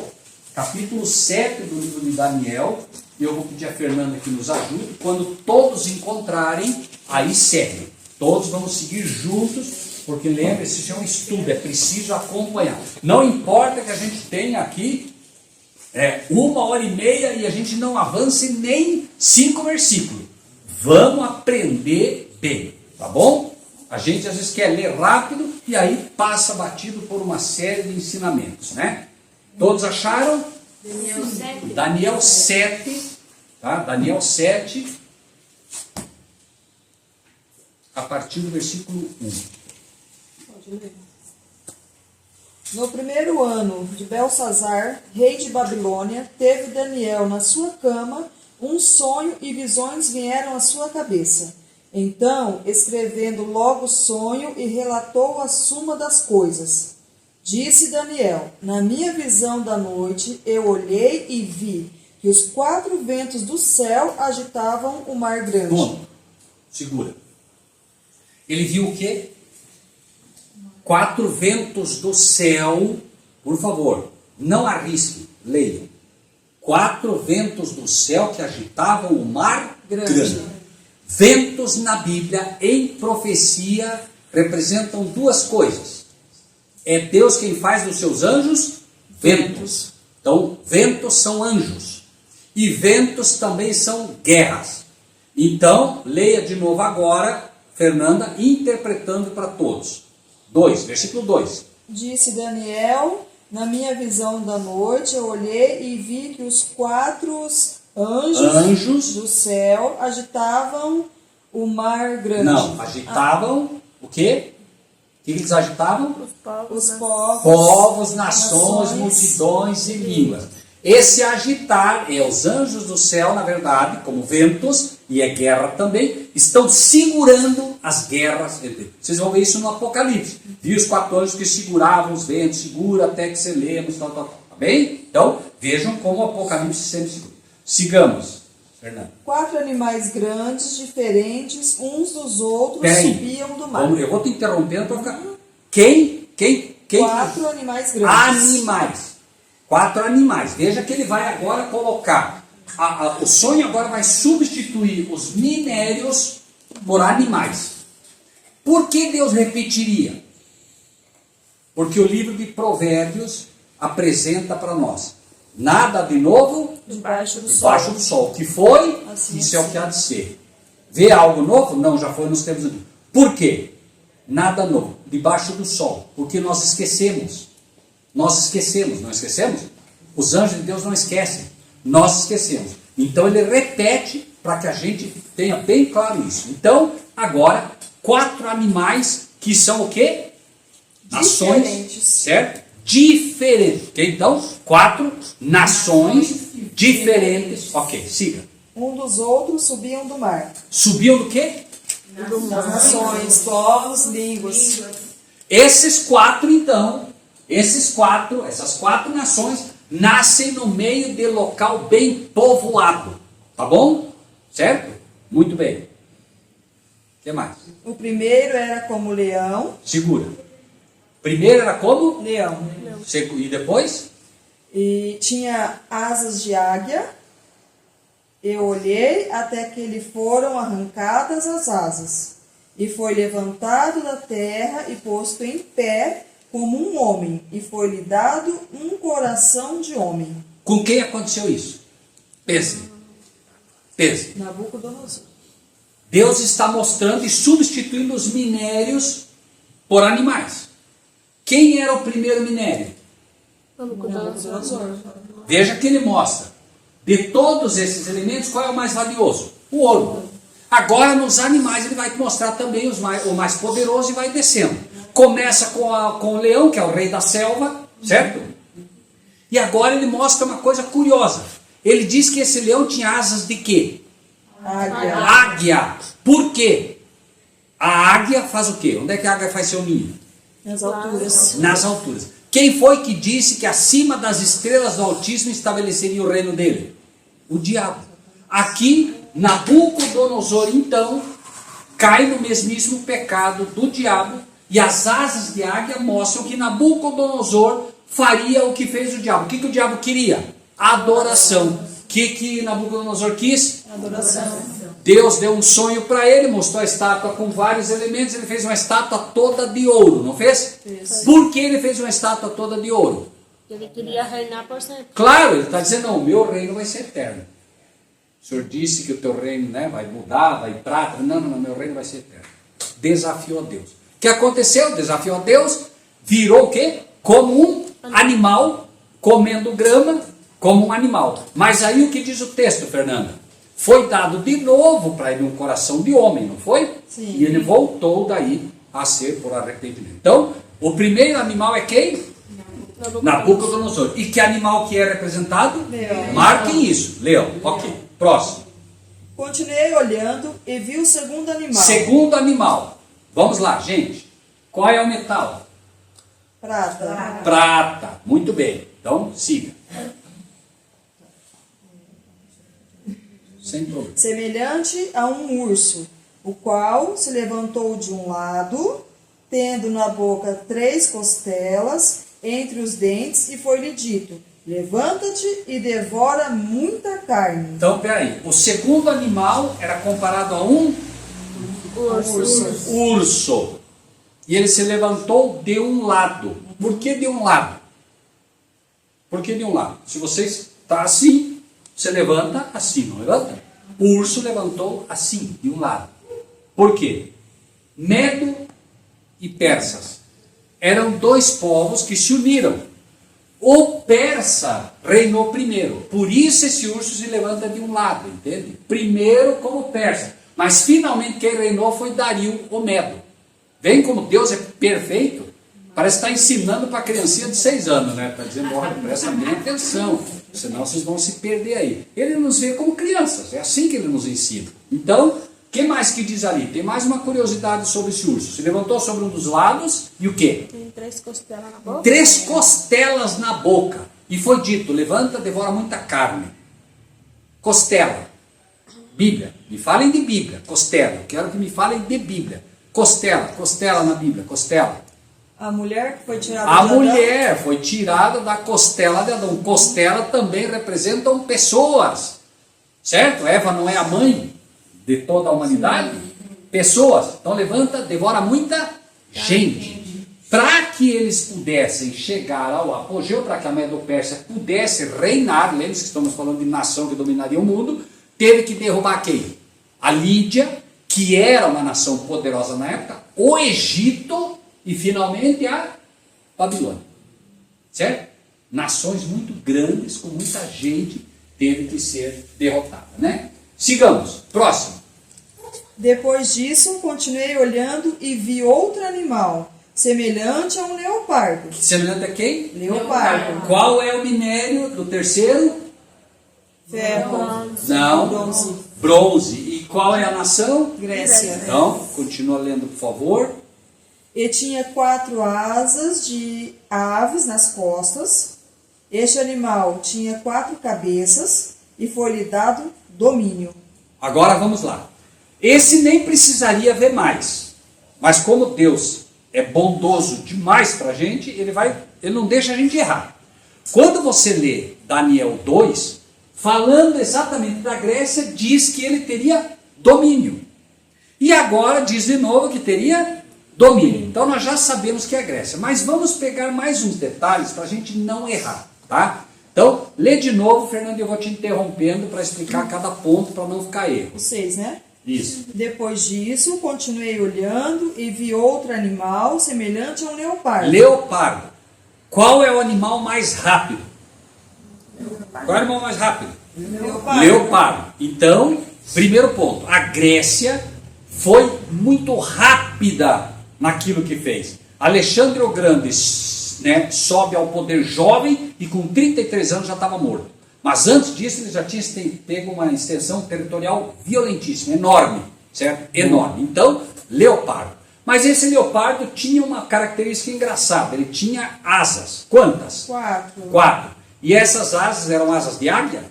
Capítulo 7 do livro de Daniel. E eu vou pedir a Fernanda que nos ajude. Quando todos encontrarem, aí segue. Todos vamos seguir juntos. Porque lembre-se, isso é um estudo, é preciso acompanhar. Não importa que a gente tenha aqui 1h30 e a gente não avance nem 5 versículos. Vamos aprender bem, tá bom? A gente às vezes quer ler rápido e aí passa batido por uma série de ensinamentos, né? Todos acharam? Daniel 7, tá? Daniel 7, a partir do versículo 1. No primeiro ano de Belsazar, rei de Babilônia, teve Daniel na sua cama um sonho e visões vieram à sua cabeça. Então, escrevendo logo o sonho e relatou a suma das coisas. Disse Daniel, na minha visão da noite, eu olhei e vi que os 4 ventos do céu agitavam o mar grande. Bom, segura. Ele viu o quê? 4 ventos do céu, por favor, não arrisque, leiam. 4 ventos do céu que agitavam o mar Grande. grande. Ventos na Bíblia, em profecia, representam duas coisas. É Deus quem faz dos seus anjos ventos. Então, ventos são anjos. E ventos também são guerras. Então, leia de novo agora, Fernanda, interpretando para todos. 2, versículo 2. Disse Daniel, na minha visão da noite, eu olhei e vi que os 4 anjos do céu agitavam o mar grande. Não, agitavam o quê? O que eles agitavam? Os povos, Povos, nações, multidões e línguas. Esse agitar é os anjos do céu, na verdade, como ventos, e é guerra também, estão segurando as guerras. Vocês vão ver isso no Apocalipse. Viu os 4 anjos que seguravam os ventos, segura até que se lemos, tal. Tá bem? Então, vejam como o Apocalipse sempre segura. Sigamos, Fernando. 4 animais grandes, diferentes, uns dos outros, Peraí. subiam do mar. Eu vou te interrompendo para ficar... Quem? 4 animais grandes. Animais. 4 animais. Veja que ele vai agora colocar. O sonho agora vai substituir os minérios por animais. Por que Deus repetiria? Porque o livro de Provérbios apresenta para nós nada de novo Debaixo do sol. debaixo do sol. O que foi, Assim isso é o que há de ser. Vê algo novo? Não, já foi nos tempos antigos. Por quê? Nada novo. Debaixo do sol. Porque nós esquecemos. Nós esquecemos, não esquecemos? Os anjos de Deus não esquecem. Nós esquecemos. Então ele repete para que a gente tenha bem claro isso. Então, agora, 4 animais que são o quê? Nações, Diferentes. certo? Diferentes. Ok? Então, 4 nações diferentes. Ok, siga. Um dos outros subiam do mar. Subiam do quê? Nações, povos, línguas. Esses 4, então, essas 4 nações nascem no meio de local bem povoado. Tá bom? Certo? Muito bem. O que mais? O primeiro era como leão. Segura. Primeiro era como? Leão. E depois? E tinha asas de águia. Eu olhei até que lhe foram arrancadas as asas. E foi levantado da terra e posto em pé como um homem. E foi-lhe dado um coração de homem. Com quem aconteceu isso? Pense. Nabucodonosor. Deus está mostrando e substituindo os minérios por animais. Quem era o primeiro minério? Nabucodonosor. Veja que ele mostra. De todos esses elementos, qual é o mais valioso? O ouro. Agora, nos animais, ele vai mostrar também o mais poderoso e vai descendo. Começa com o leão, que é o rei da selva, certo? E agora ele mostra uma coisa curiosa. Ele diz que esse leão tinha asas de quê? Águia. Águia. Por quê? A águia faz o quê? Onde é que a águia faz seu ninho? Nas alturas. Nas alturas. Quem foi que disse que acima das estrelas do Altíssimo estabeleceria o reino dele? O diabo. Aqui, Nabucodonosor, então, cai no mesmíssimo pecado do diabo, e as asas de águia mostram que Nabucodonosor faria o que fez o diabo. O que o diabo queria? Adoração. O que Nabucodonosor quis? Adoração. Deus deu um sonho para ele, mostrou a estátua com vários elementos, ele fez uma estátua toda de ouro, não fez? Fez. Por que ele fez uma estátua toda de ouro? Ele queria reinar por sempre. Claro, ele está dizendo, não, o meu reino vai ser eterno. O Senhor disse que o teu reino, né, vai mudar, vai prata. Não, meu reino vai ser eterno. Desafiou a Deus. O que aconteceu? Desafiou a Deus, virou o quê? Como um animal, comendo grama, como um animal. Mas aí o que diz o texto, Fernanda? Foi dado de novo para ele um coração de homem, não foi? Sim. E ele voltou daí a ser por arrependimento. Então, o primeiro animal é quem? Nabucodonosor. E que animal que é representado? Leão. Marquem isso. Leão. Ok. Próximo. Continuei olhando e vi o segundo animal. Segundo animal. Vamos lá, gente. Qual é o metal? Prata. Prata. Muito bem. Então, siga. Sem problema. Semelhante a um urso, o qual se levantou de um lado, tendo na boca 3 costelas entre os dentes, e foi-lhe dito: levanta-te e devora muita carne. Então, peraí. O segundo animal era comparado a um urso. E ele se levantou de um lado. Por que de um lado? Por que de um lado? Se você está assim, você levanta assim, não levanta? O urso levantou assim, de um lado. Por quê? Medo e persas eram dois povos que se uniram. O persa reinou primeiro. Por isso esse urso se levanta de um lado, entende? Primeiro como persa. Mas finalmente quem reinou foi Dario, o Medo. Vem como Deus é perfeito. Parece que está ensinando para a criancinha de 6 anos, né? Está dizendo, olha, presta bem atenção, senão vocês vão se perder aí. Ele nos vê como crianças, é assim que ele nos ensina. Então, o que mais que diz ali? Tem mais uma curiosidade sobre esse urso. Se levantou sobre um dos lados e o quê? Tem 3 costelas na boca. 3 costelas na boca. E foi dito, levanta, devora muita carne. Costela. Bíblia. Me falem de Bíblia. Costela. Eu quero que me falem de Bíblia. Costela. Costela na Bíblia. Costela. A mulher que foi tirada A de Adão, mulher foi tirada da costela de Adão. Costela também representam pessoas. Certo? Eva não é a mãe de toda a humanidade? Pessoas. Então levanta, devora muita gente. Para que eles pudessem chegar ao apogeu, para que a Medo-Pérsia pudesse reinar, lembre-se que estamos falando de nação que dominaria o mundo, teve que derrubar quem? A Lídia, que era uma nação poderosa na época, o Egito e finalmente a Babilônia. Certo? Nações muito grandes, com muita gente, teve que ser derrotada, né? Sigamos. Próximo. Depois disso, continuei olhando e vi outro animal, semelhante a um leopardo. Semelhante a quem? Leopardo. Qual é o minério do terceiro? Ferro. Não. Bronze. Bronze. E qual é a nação? Grécia. Então, continua lendo, por favor. E tinha 4 asas de aves nas costas. Este animal tinha 4 cabeças e foi-lhe dado domínio. Agora vamos lá. Esse nem precisaria ver mais. Mas como Deus é bondoso demais para a gente, ele não deixa a gente errar. Quando você lê Daniel 2, falando exatamente da Grécia, diz que ele teria domínio. E agora diz de novo que teria domínio. Então nós já sabemos que é a Grécia. Mas vamos pegar mais uns detalhes para a gente não errar, tá? Então, lê de novo, Fernando, eu vou te interrompendo para explicar cada ponto para não ficar erro. 6, né? Isso. Depois disso, continuei olhando e vi outro animal semelhante a um leopardo. Leopardo. Qual é o animal mais rápido? Qual é o animal mais rápido? Leopardo. Leopardo. Então, primeiro ponto, a Grécia foi muito rápida naquilo que fez. Alexandre o Grande, né, sobe ao poder jovem e com 33 anos já estava morto. Mas antes disso ele já tinha pego uma extensão territorial violentíssima, enorme, certo? Enorme. Então, leopardo. Mas esse leopardo tinha uma característica engraçada, ele tinha asas. Quantas? 4. 4. E essas asas eram asas de águia?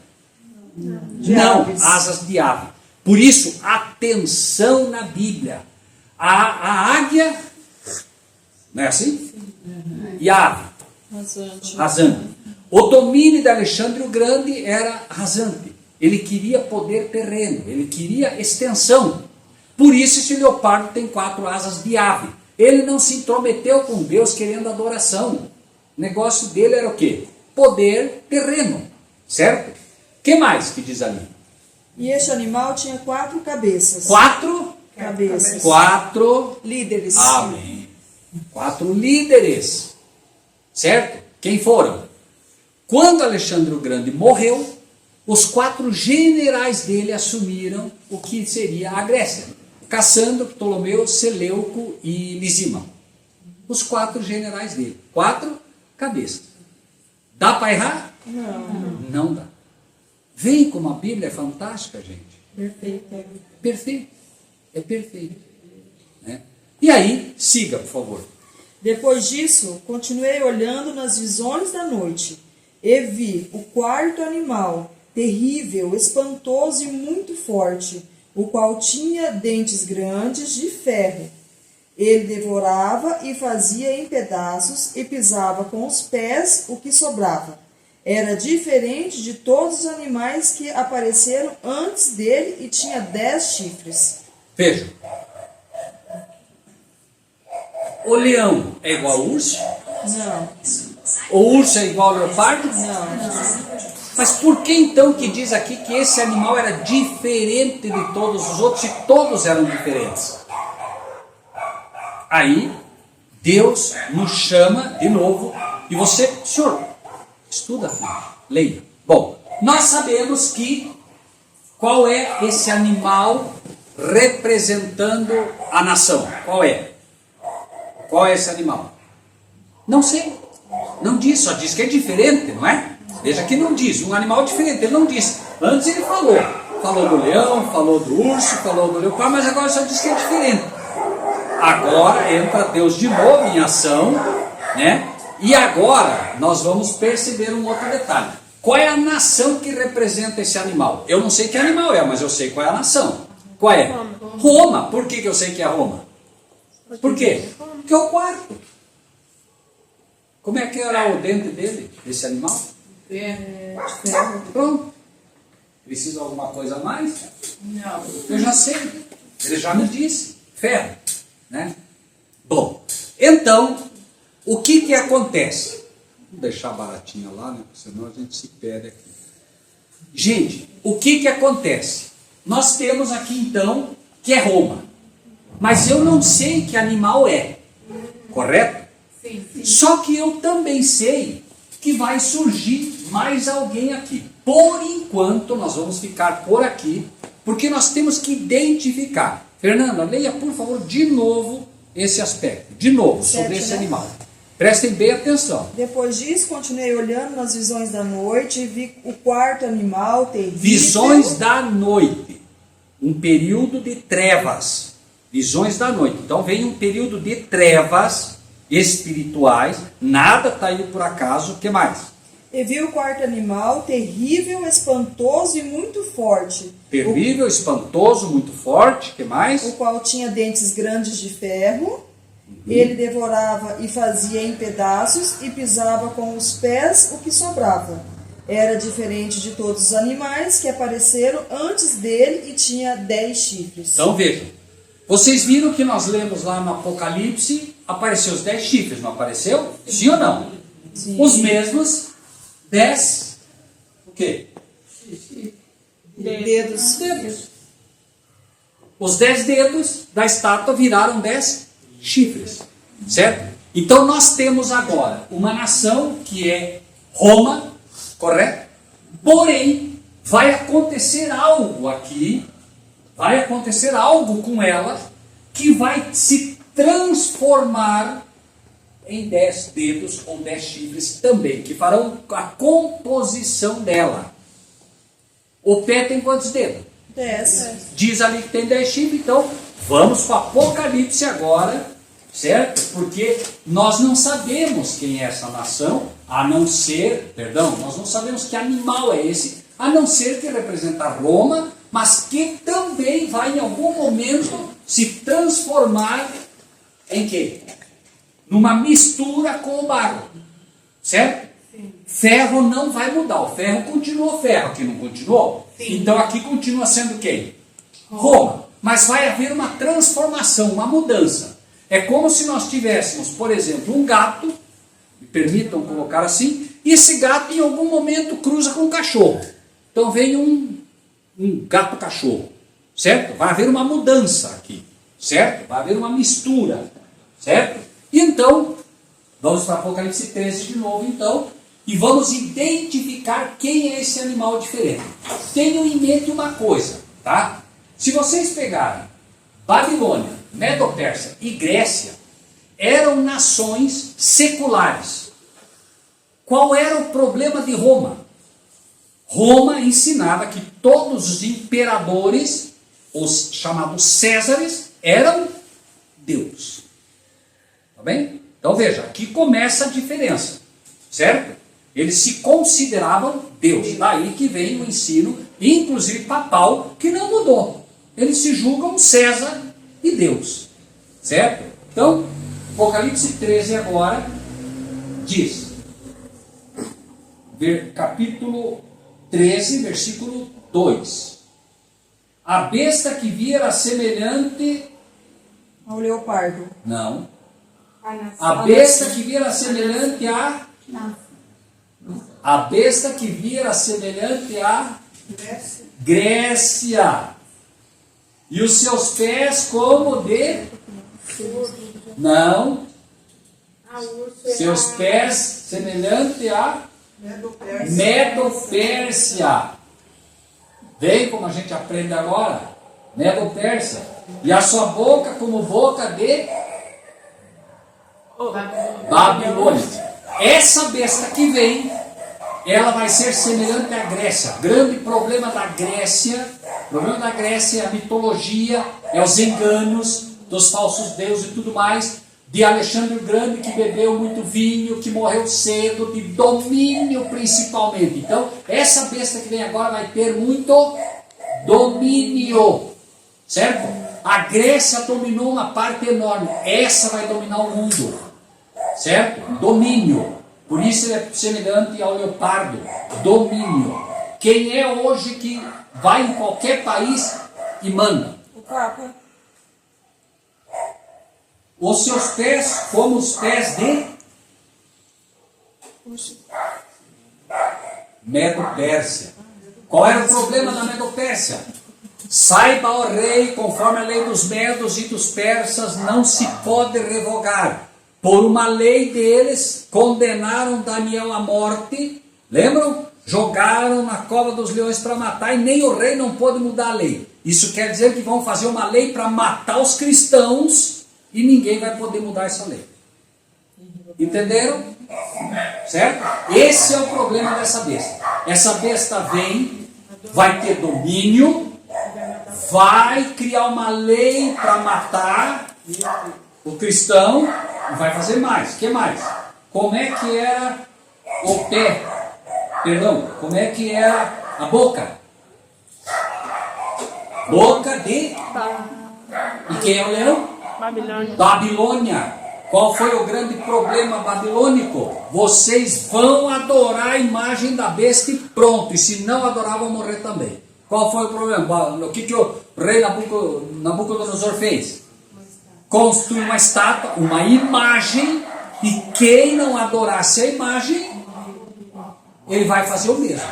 De Não, aves. asas de ave. Por isso, atenção na Bíblia. A águia, não é assim? E a ave? Rasante. Rasante. O domínio de Alexandre o Grande era rasante. Ele queria poder terreno, ele queria extensão. Por isso esse leopardo tem 4 asas de ave. Ele não se intrometeu com Deus querendo adoração. O negócio dele era o quê? Poder terreno. Certo? O que mais que diz ali? E este animal tinha 4 cabeças. 4 cabeças. 4 Líderes. Amém. 4 líderes. Certo? Quem foram? Quando Alexandre o Grande morreu, os 4 generais dele assumiram o que seria a Grécia. Cassandro, Ptolomeu, Seleuco e Lisímaco. Os 4 generais dele. 4 cabeças. Dá para errar? Não dá. Vem como a Bíblia é fantástica, gente. Perfeito. Perfeito. É perfeito. Né? E aí, siga, por favor. Depois disso, continuei olhando nas visões da noite e vi o 4º animal, terrível, espantoso e muito forte, o qual tinha dentes grandes de ferro. Ele devorava e fazia em pedaços e pisava com os pés o que sobrava. Era diferente de todos os animais que apareceram antes dele e tinha 10 chifres. Veja. O leão é igual ao urso? Não, O urso é igual ao leopardo? não. Mas por que então que diz aqui que esse animal era diferente de todos os outros e todos eram diferentes? Aí, Deus nos chama de novo e você, senhor, estuda, filho, leia. Bom, nós sabemos que qual é esse animal representando a nação? Qual é? Qual é esse animal? Não sei. Não diz, só diz que é diferente, não é? Veja que não diz, um animal diferente, ele não diz. Antes ele falou. Falou do leão, falou do urso, falou do leopardo, mas agora só diz que é diferente. Agora entra Deus de novo em ação, né? E agora nós vamos perceber um outro detalhe. Qual é a nação que representa esse animal? Eu não sei que animal é, mas eu sei qual é a nação. Qual é? Roma. Por que eu sei que é Roma? Por quê? Porque é o quarto. Como é que era o dente dele, desse animal? Pronto. Precisa de alguma coisa a mais? Não. Eu já sei. Ele já me disse. Ferro. Né? Bom, então, o que acontece? Vou deixar baratinha lá, né? Senão a gente se perde aqui. Gente, o que acontece? Nós temos aqui então que é Roma. Mas eu não sei que animal é. Correto? Sim, sim. Só que eu também sei que vai surgir mais alguém aqui. Por enquanto, nós vamos ficar por aqui, porque nós temos que identificar. Fernanda, leia, por favor, de novo esse aspecto. De novo, sobre 7, esse né? animal. Prestem bem atenção. Depois disso, continuei olhando nas visões da noite e vi o quarto animal terrível. Visões da noite. Um período de trevas. Visões da noite. Então vem um período de trevas espirituais. Nada está aí por acaso. O que mais? E vi o quarto animal terrível, espantoso e muito forte. Terrível, espantoso, muito forte. O que mais? O qual tinha dentes grandes de ferro. Ele devorava e fazia em pedaços e pisava com os pés o que sobrava. Era diferente de todos os animais que apareceram antes dele e tinha 10 chifres. Então vejam. Vocês viram que nós lemos lá no Apocalipse, apareceu os 10 chifres, não apareceu? Sim ou não? Sim. Os mesmos 10, o quê? Dedos. Os 10 dedos da estátua viraram 10 chifres, certo? Então nós temos agora uma nação que é Roma, correto? Porém, vai acontecer algo aqui, vai acontecer algo com ela que vai se transformar em 10 dedos ou 10 chifres também, que farão a composição dela. O pé tem quantos dedos? 10. Diz ali que tem 10 chifres, então vamos para o Apocalipse agora, certo? Porque nós não sabemos quem é essa nação, a não ser, nós não sabemos que animal é esse, a não ser que representa Roma, mas que também vai em algum momento se transformar em quê? Numa mistura com o barro, certo? Sim. Ferro não vai mudar, o ferro continuou ferro, aqui não continuou? Sim. Então aqui continua sendo quem? Roma. Mas vai haver uma transformação, uma mudança. É como se nós tivéssemos, por exemplo, um gato, me permitam colocar assim, e esse gato em algum momento cruza com um cachorro. Então vem um gato-cachorro, certo? Vai haver uma mudança aqui, certo? Vai haver uma mistura, certo? E então, vamos para Apocalipse 13 de novo, então, e vamos identificar quem é esse animal diferente. Tenham em mente uma coisa, tá? Se vocês pegarem Babilônia, Medo-Pérsia e Grécia, eram nações seculares. Qual era o problema de Roma? Roma ensinava que todos os imperadores, os chamados Césares, eram Deus. Tá bem? Então veja, aqui começa a diferença, certo? Eles se consideravam Deus. Daí que vem o ensino, inclusive papal, que não mudou. Eles se julgam César e Deus, certo? Então, Apocalipse 13 agora diz: capítulo 13, versículo 2. A besta que vier a semelhante... Ao leopardo. Não. A besta que vier a semelhante a... A besta que vier a semelhante a... Grécia. E os seus pés como de... Não. Seus pés semelhante a... Medo-Pérsia. Vem como a gente aprende agora. Medo-Pérsia. E a sua boca como boca de... Babilônia. Essa besta que vem, ela vai ser semelhante à Grécia. Grande problema da Grécia. O problema da Grécia é a mitologia, é os enganos dos falsos deuses e tudo mais. De Alexandre o Grande, que bebeu muito vinho, que morreu cedo, de domínio principalmente. Então, essa besta que vem agora vai ter muito domínio. Certo? A Grécia dominou uma parte enorme. Essa vai dominar o mundo. Certo? Domínio. Por isso ele é semelhante ao leopardo. Domínio. Quem é hoje que vai em qualquer país e manda? O Papa. Os seus pés como os pés de Medo-Pérsia. Qual era o problema da Medo-Pérsia? Saiba, ó rei, conforme a lei dos medos e dos persas, não se pode revogar. Por uma lei deles, condenaram Daniel à morte. Lembram? Jogaram na cova dos leões para matar, e nem o rei não pôde mudar a lei. Isso quer dizer que vão fazer uma lei para matar os cristãos, e ninguém vai poder mudar essa lei. Entenderam? Certo? Esse é o problema dessa besta. Essa besta vem, vai ter domínio, vai criar uma lei para matar o cristão, e vai fazer mais. O que mais? Como é que era o pé? Perdão, como é que era a boca? Boca de... E quem é o leão? Babilônia. Babilônia. Qual foi o grande problema babilônico? Vocês vão adorar a imagem da besta e pronto. E se não adorar, vão morrer também. Qual foi o problema? O que o rei Nabucodonosor fez? Construiu uma estátua, uma imagem, e quem não adorasse a imagem, ele vai fazer o mesmo.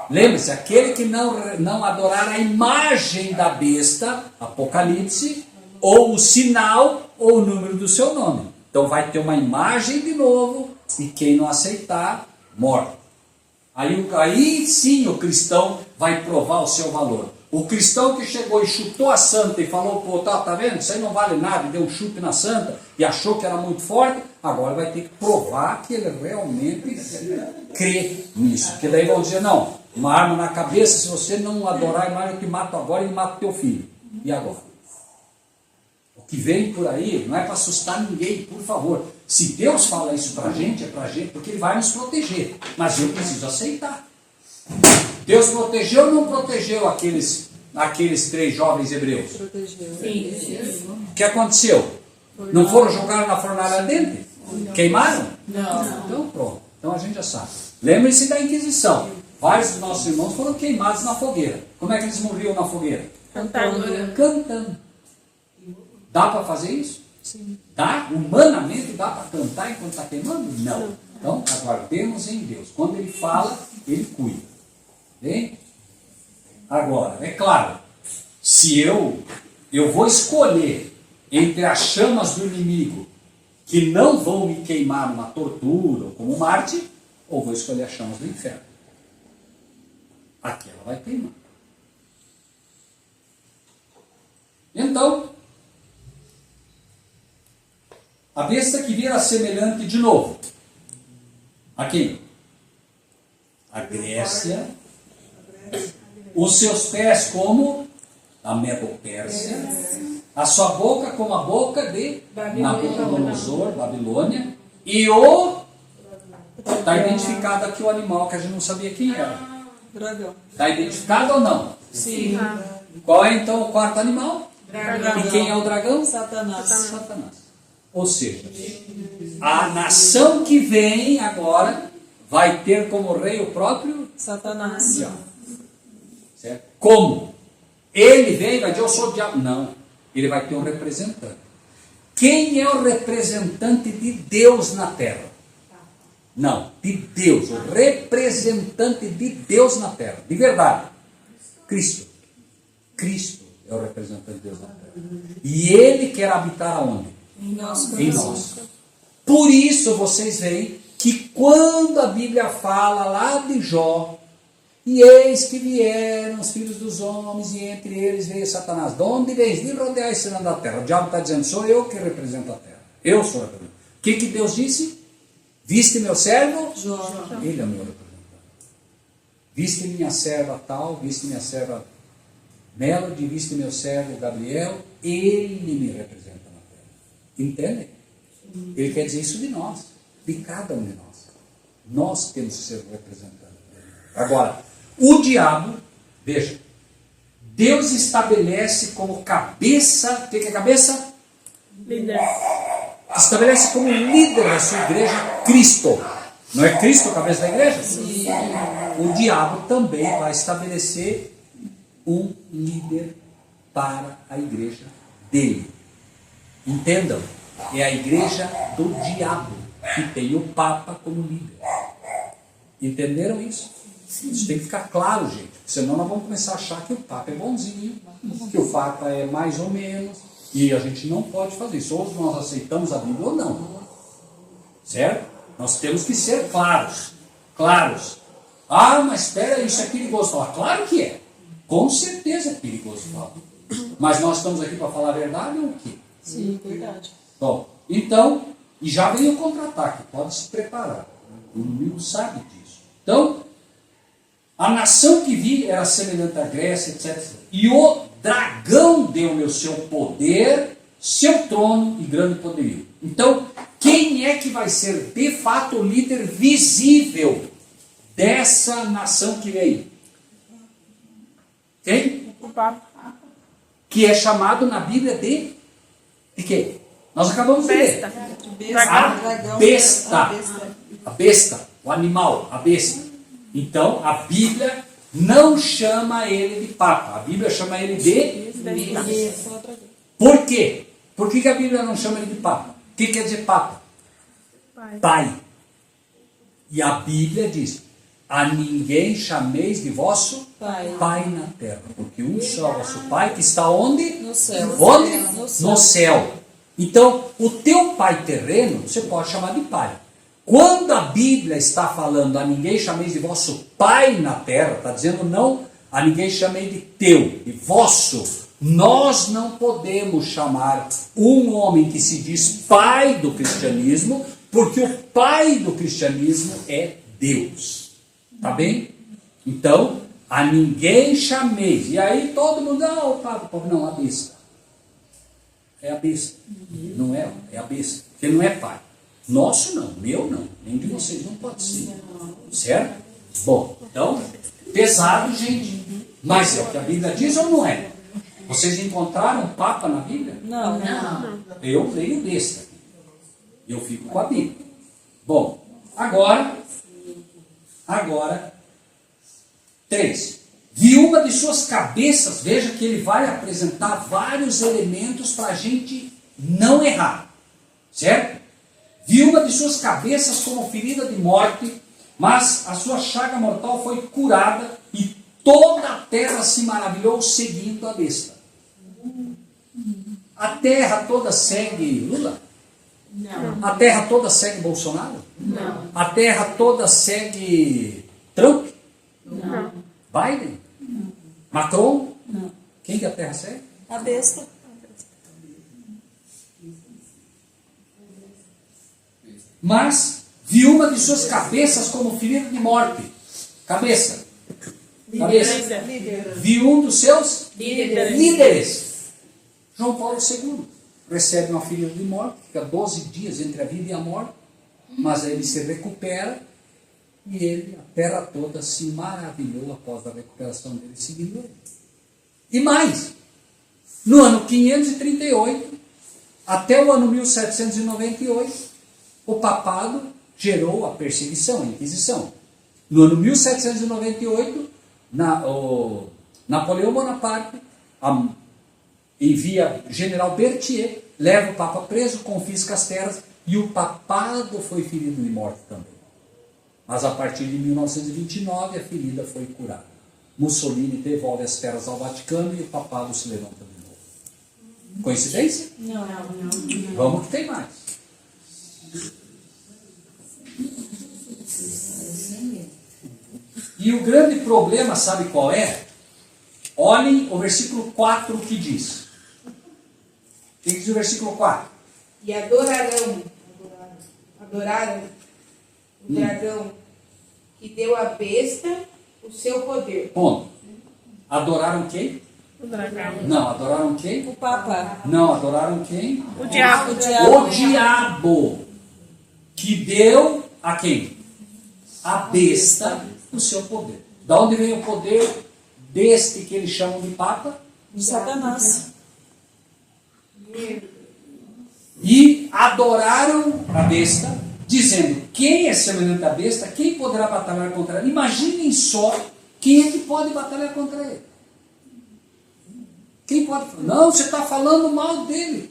Lembre-se, aquele que não adorar a imagem da besta, Apocalipse, ou o sinal, ou o número do seu nome. Então vai ter uma imagem de novo, e quem não aceitar, morre. Aí sim o cristão vai provar o seu valor. O cristão que chegou e chutou a santa e falou, pô, tá vendo? Isso aí não vale nada, e deu um chute na santa, e achou que era muito forte, agora vai ter que provar que ele realmente crê nisso. Porque daí vão dizer, não, uma arma na cabeça, se você não adorar a imagem, eu te mato agora e mato teu filho. E agora? O que vem por aí não é para assustar ninguém, por favor. Se Deus fala isso para a gente, é para a gente, porque Ele vai nos proteger. Mas eu preciso aceitar. Deus protegeu ou não protegeu aqueles 3 jovens hebreus? Protegeu. O que aconteceu? Não foram jogados na fornalha ardente? Queimaram? Não. Então pronto. Então a gente já sabe. Lembre-se da Inquisição. Vários dos nossos irmãos foram queimados na fogueira. Como é que eles morriam na fogueira? Cantando. Dá para fazer isso? Sim. Dá? Humanamente dá para cantar enquanto está queimando? Não. Então aguardemos em Deus. Quando Ele fala, Ele cuida. Bem? Agora, é claro, se eu vou escolher entre as chamas do inimigo que não vão me queimar numa tortura ou como Marte, ou vou escolher as chamas do inferno. Aquela vai queimar. Então, a besta que vira semelhante de novo. A quem? A Grécia. Os seus pés como a Medo-Pérsia. A sua boca como a boca de Nabucodonosor, Babilônia. E está identificado aqui o animal que a gente não sabia quem era. Dragão. Está identificado ou não? Sim. Qual é então o quarto animal? Dragão. E quem é o dragão? Satanás. Satanás. Ou seja, a nação que vem agora vai ter como rei o próprio Satanás. diabo. Certo? Como? Ele vem e vai dizer, eu sou o diabo. Não, ele vai ter um representante. Quem é o representante de Deus na terra? Não, de Deus, o representante de Deus na terra, de verdade. Cristo. Cristo é o representante de Deus na terra. E ele quer habitar aonde? Em nós. Em nós. Por isso vocês veem que quando a Bíblia fala lá de Jó, e eis que vieram os filhos dos homens, e entre eles veio Satanás. De onde vens? De rodear esse lado da terra. O diabo está dizendo, sou eu que represento a terra. Eu sou o representante. O que Deus disse? Viste meu servo? Jó. Ele é o meu representante. Viste minha serva tal, viste minha serva Melody, viste meu servo Gabriel, ele me representa na terra. Entendem? Ele quer dizer isso de nós, de cada um de nós. Nós temos que ser representantes. Agora, o diabo, veja, Deus estabelece como cabeça, o que é cabeça? Líder. Estabelece como líder da sua igreja Cristo. Não é Cristo a cabeça da igreja? Sim. O diabo também vai estabelecer um líder para a igreja dele. Entendam? É a igreja do diabo que tem o Papa como líder. Entenderam isso? Isso tem que ficar claro, gente. Senão nós vamos começar a achar que o Papa é bonzinho, que o Papa é mais ou menos. E a gente não pode fazer isso. Ou nós aceitamos a Bíblia ou não. Certo? Nós temos que ser claros. Claros. Ah, mas espera, isso é perigoso falar. Claro que é. Com certeza é perigoso falar. Mas nós estamos aqui para falar a verdade ou o quê? Sim, verdade. Bom, então, e já veio o contra-ataque. Pode se preparar. O inimigo sabe disso. Então, a nação que vi era semelhante à Grécia, etc. E o dragão deu-lhe o seu poder, seu trono e grande poderio. Então, quem é que vai ser de fato o líder visível dessa nação que veio? Quem? O Papa. Que é chamado na Bíblia de quê? Nós acabamos de ler. Besta. Dragão. A besta. A besta. A besta, o animal, a besta. Então, a Bíblia não chama ele de Papa. A Bíblia chama ele de... Isso. Por quê? Por que a Bíblia não chama ele de Papa? O que quer dizer Papa? Pai. E a Bíblia diz, a ninguém chameis de vosso Pai na terra. Porque um só é vosso Pai que está onde? No céu. Onde? No céu. No céu. Então, o teu pai terreno, você pode chamar de pai. Quando a Bíblia está falando a ninguém chameis de vosso pai na terra, está dizendo não, a ninguém chamei de teu, de vosso. Nós não podemos chamar um homem que se diz pai do cristianismo, porque o pai do cristianismo é Deus. Tá bem? Então, a ninguém chameis. E aí todo mundo, não, a besta. É a besta. Não é, é a besta. Porque não é pai. Nosso não, meu não, nem de vocês não pode ser. Certo? Bom, então, pesado, gente. Mas é o que a Bíblia diz ou não é? Vocês encontraram Papa na Bíblia? Não. Eu leio besta. Eu fico com a Bíblia. Bom, agora, 3. Vi uma de suas cabeças, veja que ele vai apresentar vários elementos para a gente não errar. Certo? Vi uma de suas cabeças como ferida de morte, mas a sua chaga mortal foi curada e toda a terra se maravilhou seguindo a besta. A terra toda segue Lula? Não. A terra toda segue Bolsonaro? Não. A terra toda segue Trump? Não. Biden? Macron? Não. Quem que a terra segue? A besta. Mas vi uma de suas cabeças como ferida de morte. Cabeça. Cabeça. Vi um dos seus líderes. João Paulo II recebe uma ferida de morte, fica 12 dias entre a vida e a morte, mas aí ele se recupera e ele, a terra toda se maravilhou após a recuperação dele, seguindo ele. E mais, no ano 538, até o ano 1798, o papado gerou a perseguição, a Inquisição. No ano 1798, Napoleão Bonaparte envia general Berthier, leva o Papa preso, confisca as terras e o papado foi ferido de morte também. Mas a partir de 1929 a ferida foi curada. Mussolini devolve as terras ao Vaticano e o papado se levanta de novo. Coincidência? Não. Vamos que tem mais. E o grande problema, sabe qual é? Olhem o versículo 4 que diz. O que diz o versículo 4? E adoraram o dragão que deu à besta o seu poder. Ponto. Adoraram quem? O dragão. Não, adoraram quem? O Papa. Não, adoraram quem? O diabo. O diabo. Que deu a quem? A besta o seu poder. Da onde vem o poder deste que eles chamam de Papa? De Satanás. E adoraram a besta, dizendo: quem é semelhante à besta, quem poderá batalhar contra ele? Imaginem só quem é que pode batalhar contra ele. Quem pode? Não, você está falando mal dele.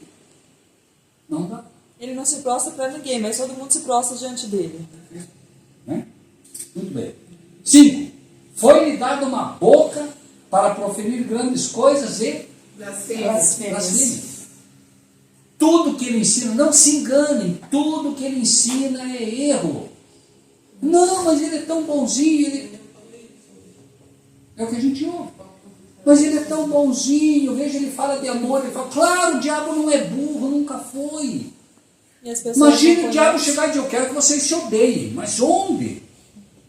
Não dá. Ele não se prostra para ninguém, mas todo mundo se prostra diante dele. Né? Muito bem. 5. Foi-lhe dada uma boca para proferir grandes coisas e blasfêmias. Tudo que ele ensina, não se enganem, tudo que ele ensina é erro. Não, mas ele é tão bonzinho, é o que a gente ouve. Mas ele é tão bonzinho, veja, ele fala de amor, ele fala, claro, o diabo não é burro, nunca foi. E as pessoas Imagina não o diabo conhecem. chegar e dizer, eu quero que vocês se odeiem, mas onde?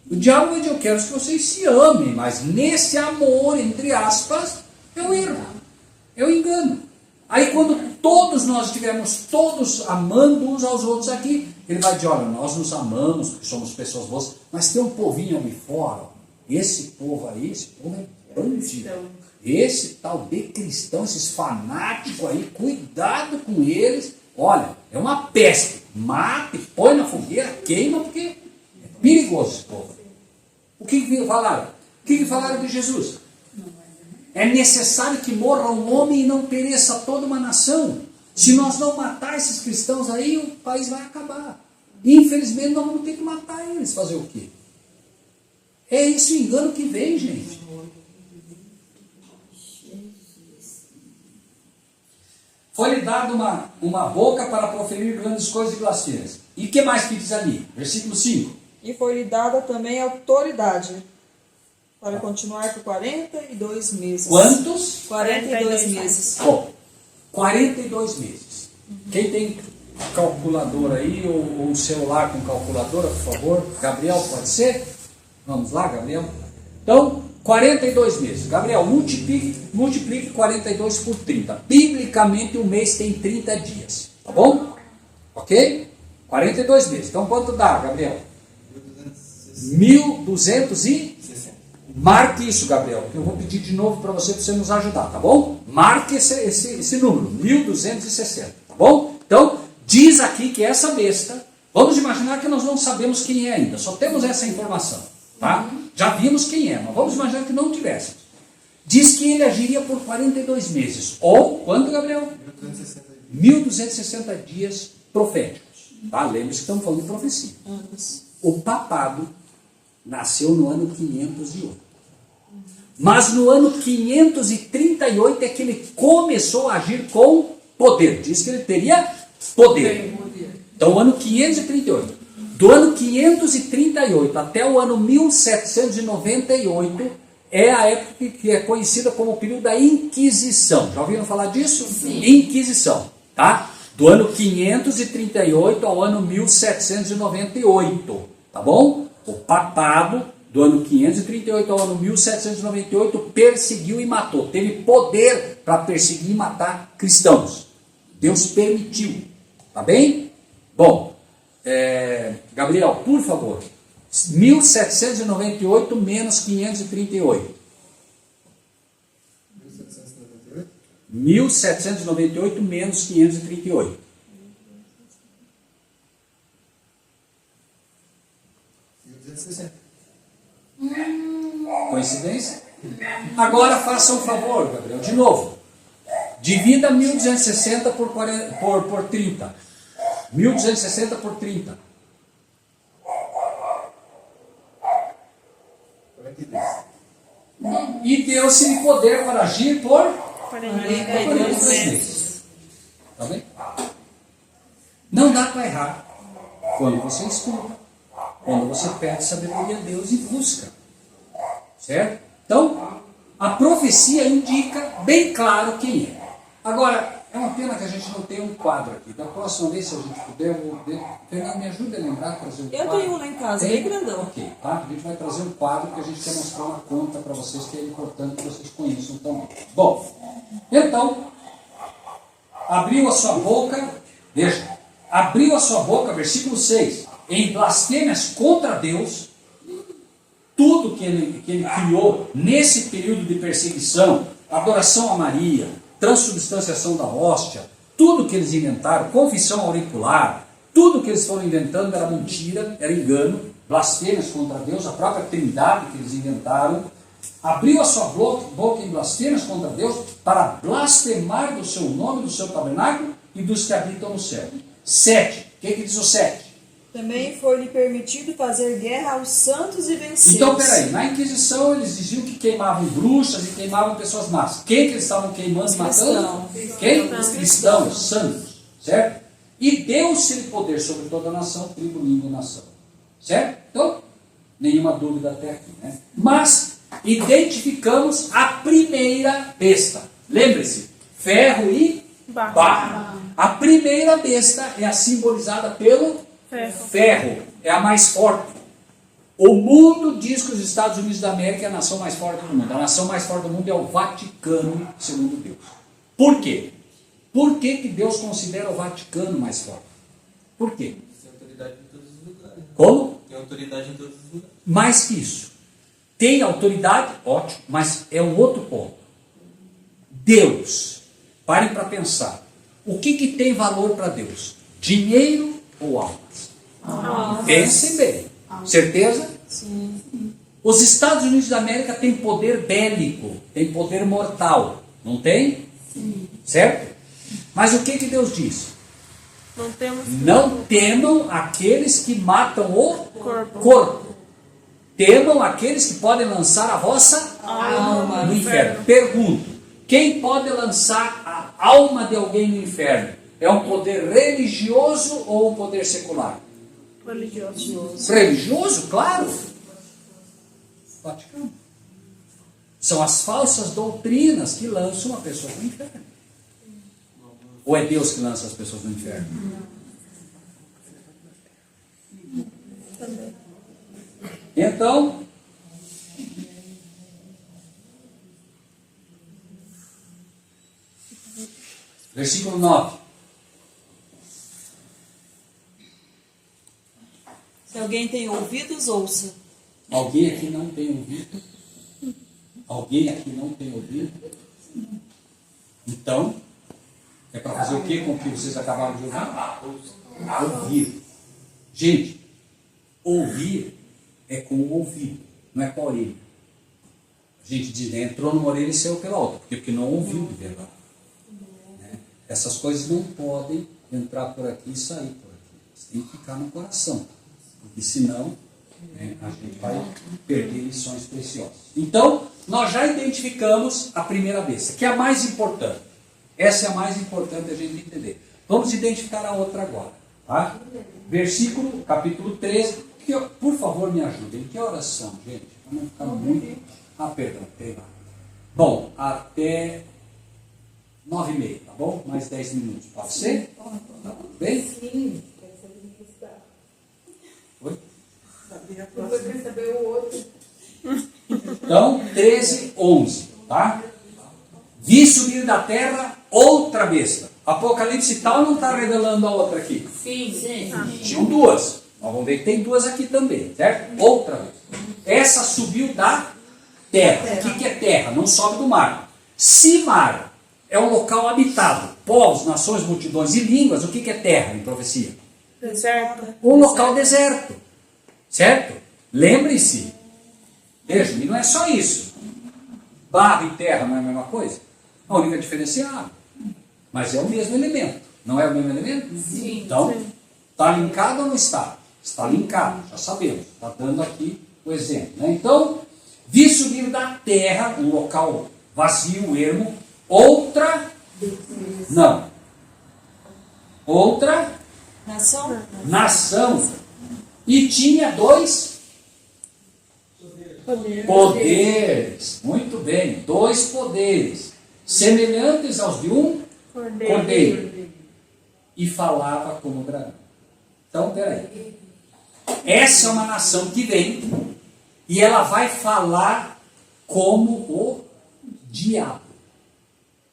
O diabo vai dizer, eu quero que vocês se amem, mas nesse amor, entre aspas, é o erro, é o engano. Aí quando todos nós estivermos todos amando uns aos outros aqui, ele vai dizer, olha, nós nos amamos, porque somos pessoas boas, mas tem um povinho ali fora, ó, esse povo aí, esse povo é bandido. Esse tal de cristão, esses fanáticos aí, cuidado com eles, olha, é uma peste, mata, põe na fogueira, queima, porque é perigoso esse povo. O que falaram? O que falaram de Jesus? É necessário que morra um homem e não pereça toda uma nação. Se nós não matar esses cristãos aí, o país vai acabar. Infelizmente, nós vamos ter que matar eles. Fazer o quê? É esse o engano que vem, gente. Foi-lhe dado uma boca para proferir grandes coisas e blasfêmias. E o que mais que diz ali? Versículo 5. E foi-lhe dada também autoridade para continuar por 42 meses. Quantos? 42 meses. Bom, 42 meses. Quem tem calculadora aí, ou celular com calculadora, por favor? Gabriel, pode ser? Vamos lá, Gabriel? Então, 42 meses. Gabriel, multiplique 42 por 30. Biblicamente, um mês tem 30 dias. Tá bom? Ok? 42 meses. Então, quanto dá, Gabriel? 1.260. Marque isso, Gabriel, que eu vou pedir de novo para você nos ajudar, tá bom? Marque esse número, 1.260, tá bom? Então, diz aqui que essa besta, vamos imaginar que nós não sabemos quem é ainda, só temos essa informação, tá? Já vimos quem é, mas vamos imaginar que não tivéssemos. Diz que ele agiria por 42 meses, ou, quanto, Gabriel? 1.260 dias proféticos, tá? Lembre-se que estamos falando de profecia. O papado nasceu no ano 508. Mas no ano 538 é que ele começou a agir com poder. Diz que ele teria poder. Então, o ano 538. Do ano 538 até o ano 1798 é a época que é conhecida como o período da Inquisição. Já ouviram falar disso? Sim. Inquisição, tá? Do ano 538 ao ano 1798, tá bom? O papado, do ano 538 ao ano 1798, perseguiu e matou. Teve poder para perseguir e matar cristãos. Deus permitiu. Tá bem? Bom, Gabriel, por favor. 1798 menos 538. 1798 menos 538. Agora faça um favor, Gabriel, de novo. Divida 1260 por 30. 1260 por 30. E deu-se poder para agir por 42 meses. Tá bem? Não dá para errar quando você estuda, quando você pede sabedoria a Deus e busca. Certo? Então, a profecia indica bem claro quem é. Agora, é uma pena que a gente não tenha um quadro aqui. Da próxima vez, se a gente puder, eu vou ver. Fernando, me ajuda a lembrar, trazer um quadro. Eu tenho um lá em casa, bem grandão. Ok, tá? A gente vai trazer um quadro que a gente quer mostrar uma conta para vocês, que é importante que vocês conheçam também. Bom, então, abriu a sua boca, veja, abriu a sua boca, versículo 6, em blasfêmias contra Deus, tudo que ele criou nesse período de perseguição, adoração a Maria, transubstanciação da hóstia, tudo que eles inventaram, confissão auricular, tudo que eles foram inventando era mentira, era engano, blasfêmias contra Deus, a própria trindade que eles inventaram, abriu a sua boca em blasfêmias contra Deus para blasfemar do seu nome, do seu tabernáculo e dos que habitam no céu. 7. O que diz o 7? Também foi-lhe permitido fazer guerra aos santos e vencê-los. Então, peraí, na Inquisição eles diziam que queimavam bruxas e queimavam pessoas más. Quem que eles estavam queimando e matando? Quem? Os cristãos, santos, certo? E deu-se-lhe poder sobre toda a nação, tribo, língua e nação. Certo? Então, nenhuma dúvida até aqui, né? Mas, identificamos a primeira besta. Lembre-se, ferro e barro. A primeira besta é a simbolizada pelo ferro. É a mais forte. O mundo diz que os Estados Unidos da América é a nação mais forte do mundo. A nação mais forte do mundo é o Vaticano, segundo Deus. Por quê? Por que Deus considera o Vaticano mais forte? Por quê? Tem autoridade em todos os lugares. Como? Tem autoridade em todos os lugares. Mais que isso. Tem autoridade, ótimo, mas é um outro ponto. Deus, parem para pensar. O que tem valor para Deus? Dinheiro ou almas? Pensem bem. Certeza? Sim. Os Estados Unidos da América têm poder bélico, tem poder mortal. Não tem? Sim. Certo? Mas o que Deus diz? Não temam aqueles que matam o corpo. Temam aqueles que podem lançar a vossa alma no inferno. Pergunto, quem pode lançar a alma de alguém no inferno? É um poder religioso ou um poder secular? Religioso. Religioso, claro. Vaticano. São as falsas doutrinas que lançam a pessoa no inferno. Ou é Deus que lança as pessoas no inferno? Então, versículo 9. Se alguém tem ouvidos, ouça. Alguém aqui não tem ouvido? Alguém aqui não tem ouvido? Então, é para fazer o que com o que vocês acabaram de ouvir? Ouvir. Gente, ouvir é com o ouvido, não é com a orelha. A gente diz, né, entrou numa orelha e saiu pela outra, porque não ouviu de verdade. Né? Essas coisas não podem entrar por aqui e sair por aqui. Elas têm que ficar no coração, porque senão a gente vai perder lições preciosas. Então, nós já identificamos a primeira besta, que é a mais importante. Essa é a mais importante a gente entender. Vamos identificar a outra agora. Tá? Versículo, capítulo 13. Por favor, me ajudem. Que horas são, gente? Para não ficar muito... perdão. Bom, até 9h30, tá bom? Mais 10 minutos. Pode ser? Tá tudo bem? Sim. Oi? Depois quer saber o outro. Então, 13, 11, tá? Vi subir da terra outra besta. Apocalipse tal não está revelando a outra aqui. Sim. Tinham duas. Nós vamos ver que tem duas aqui também, certo? Outra vez. Essa subiu da terra. O que é terra? Não sobe do mar. Se mar é um local habitado, povos, nações, multidões e línguas, o que é terra em profecia? Deserto. Um local deserto. Certo? Lembre-se. Veja, e não é só isso. Barro e terra não é a mesma coisa? A única diferença é a água. Mas é o mesmo elemento. Não é o mesmo elemento? Sim. Então, está linkado ou não está? Está linkado, já sabemos. Está dando aqui o exemplo. Né? Então, vi subir da terra, um local vazio, ermo, outra... Não. Outra nação. E tinha 2 poderes. Muito bem, 2 poderes. Semelhantes aos de um cordeiro. E falava como dragão. Então, peraí. Essa é uma nação que vem e ela vai falar como o diabo.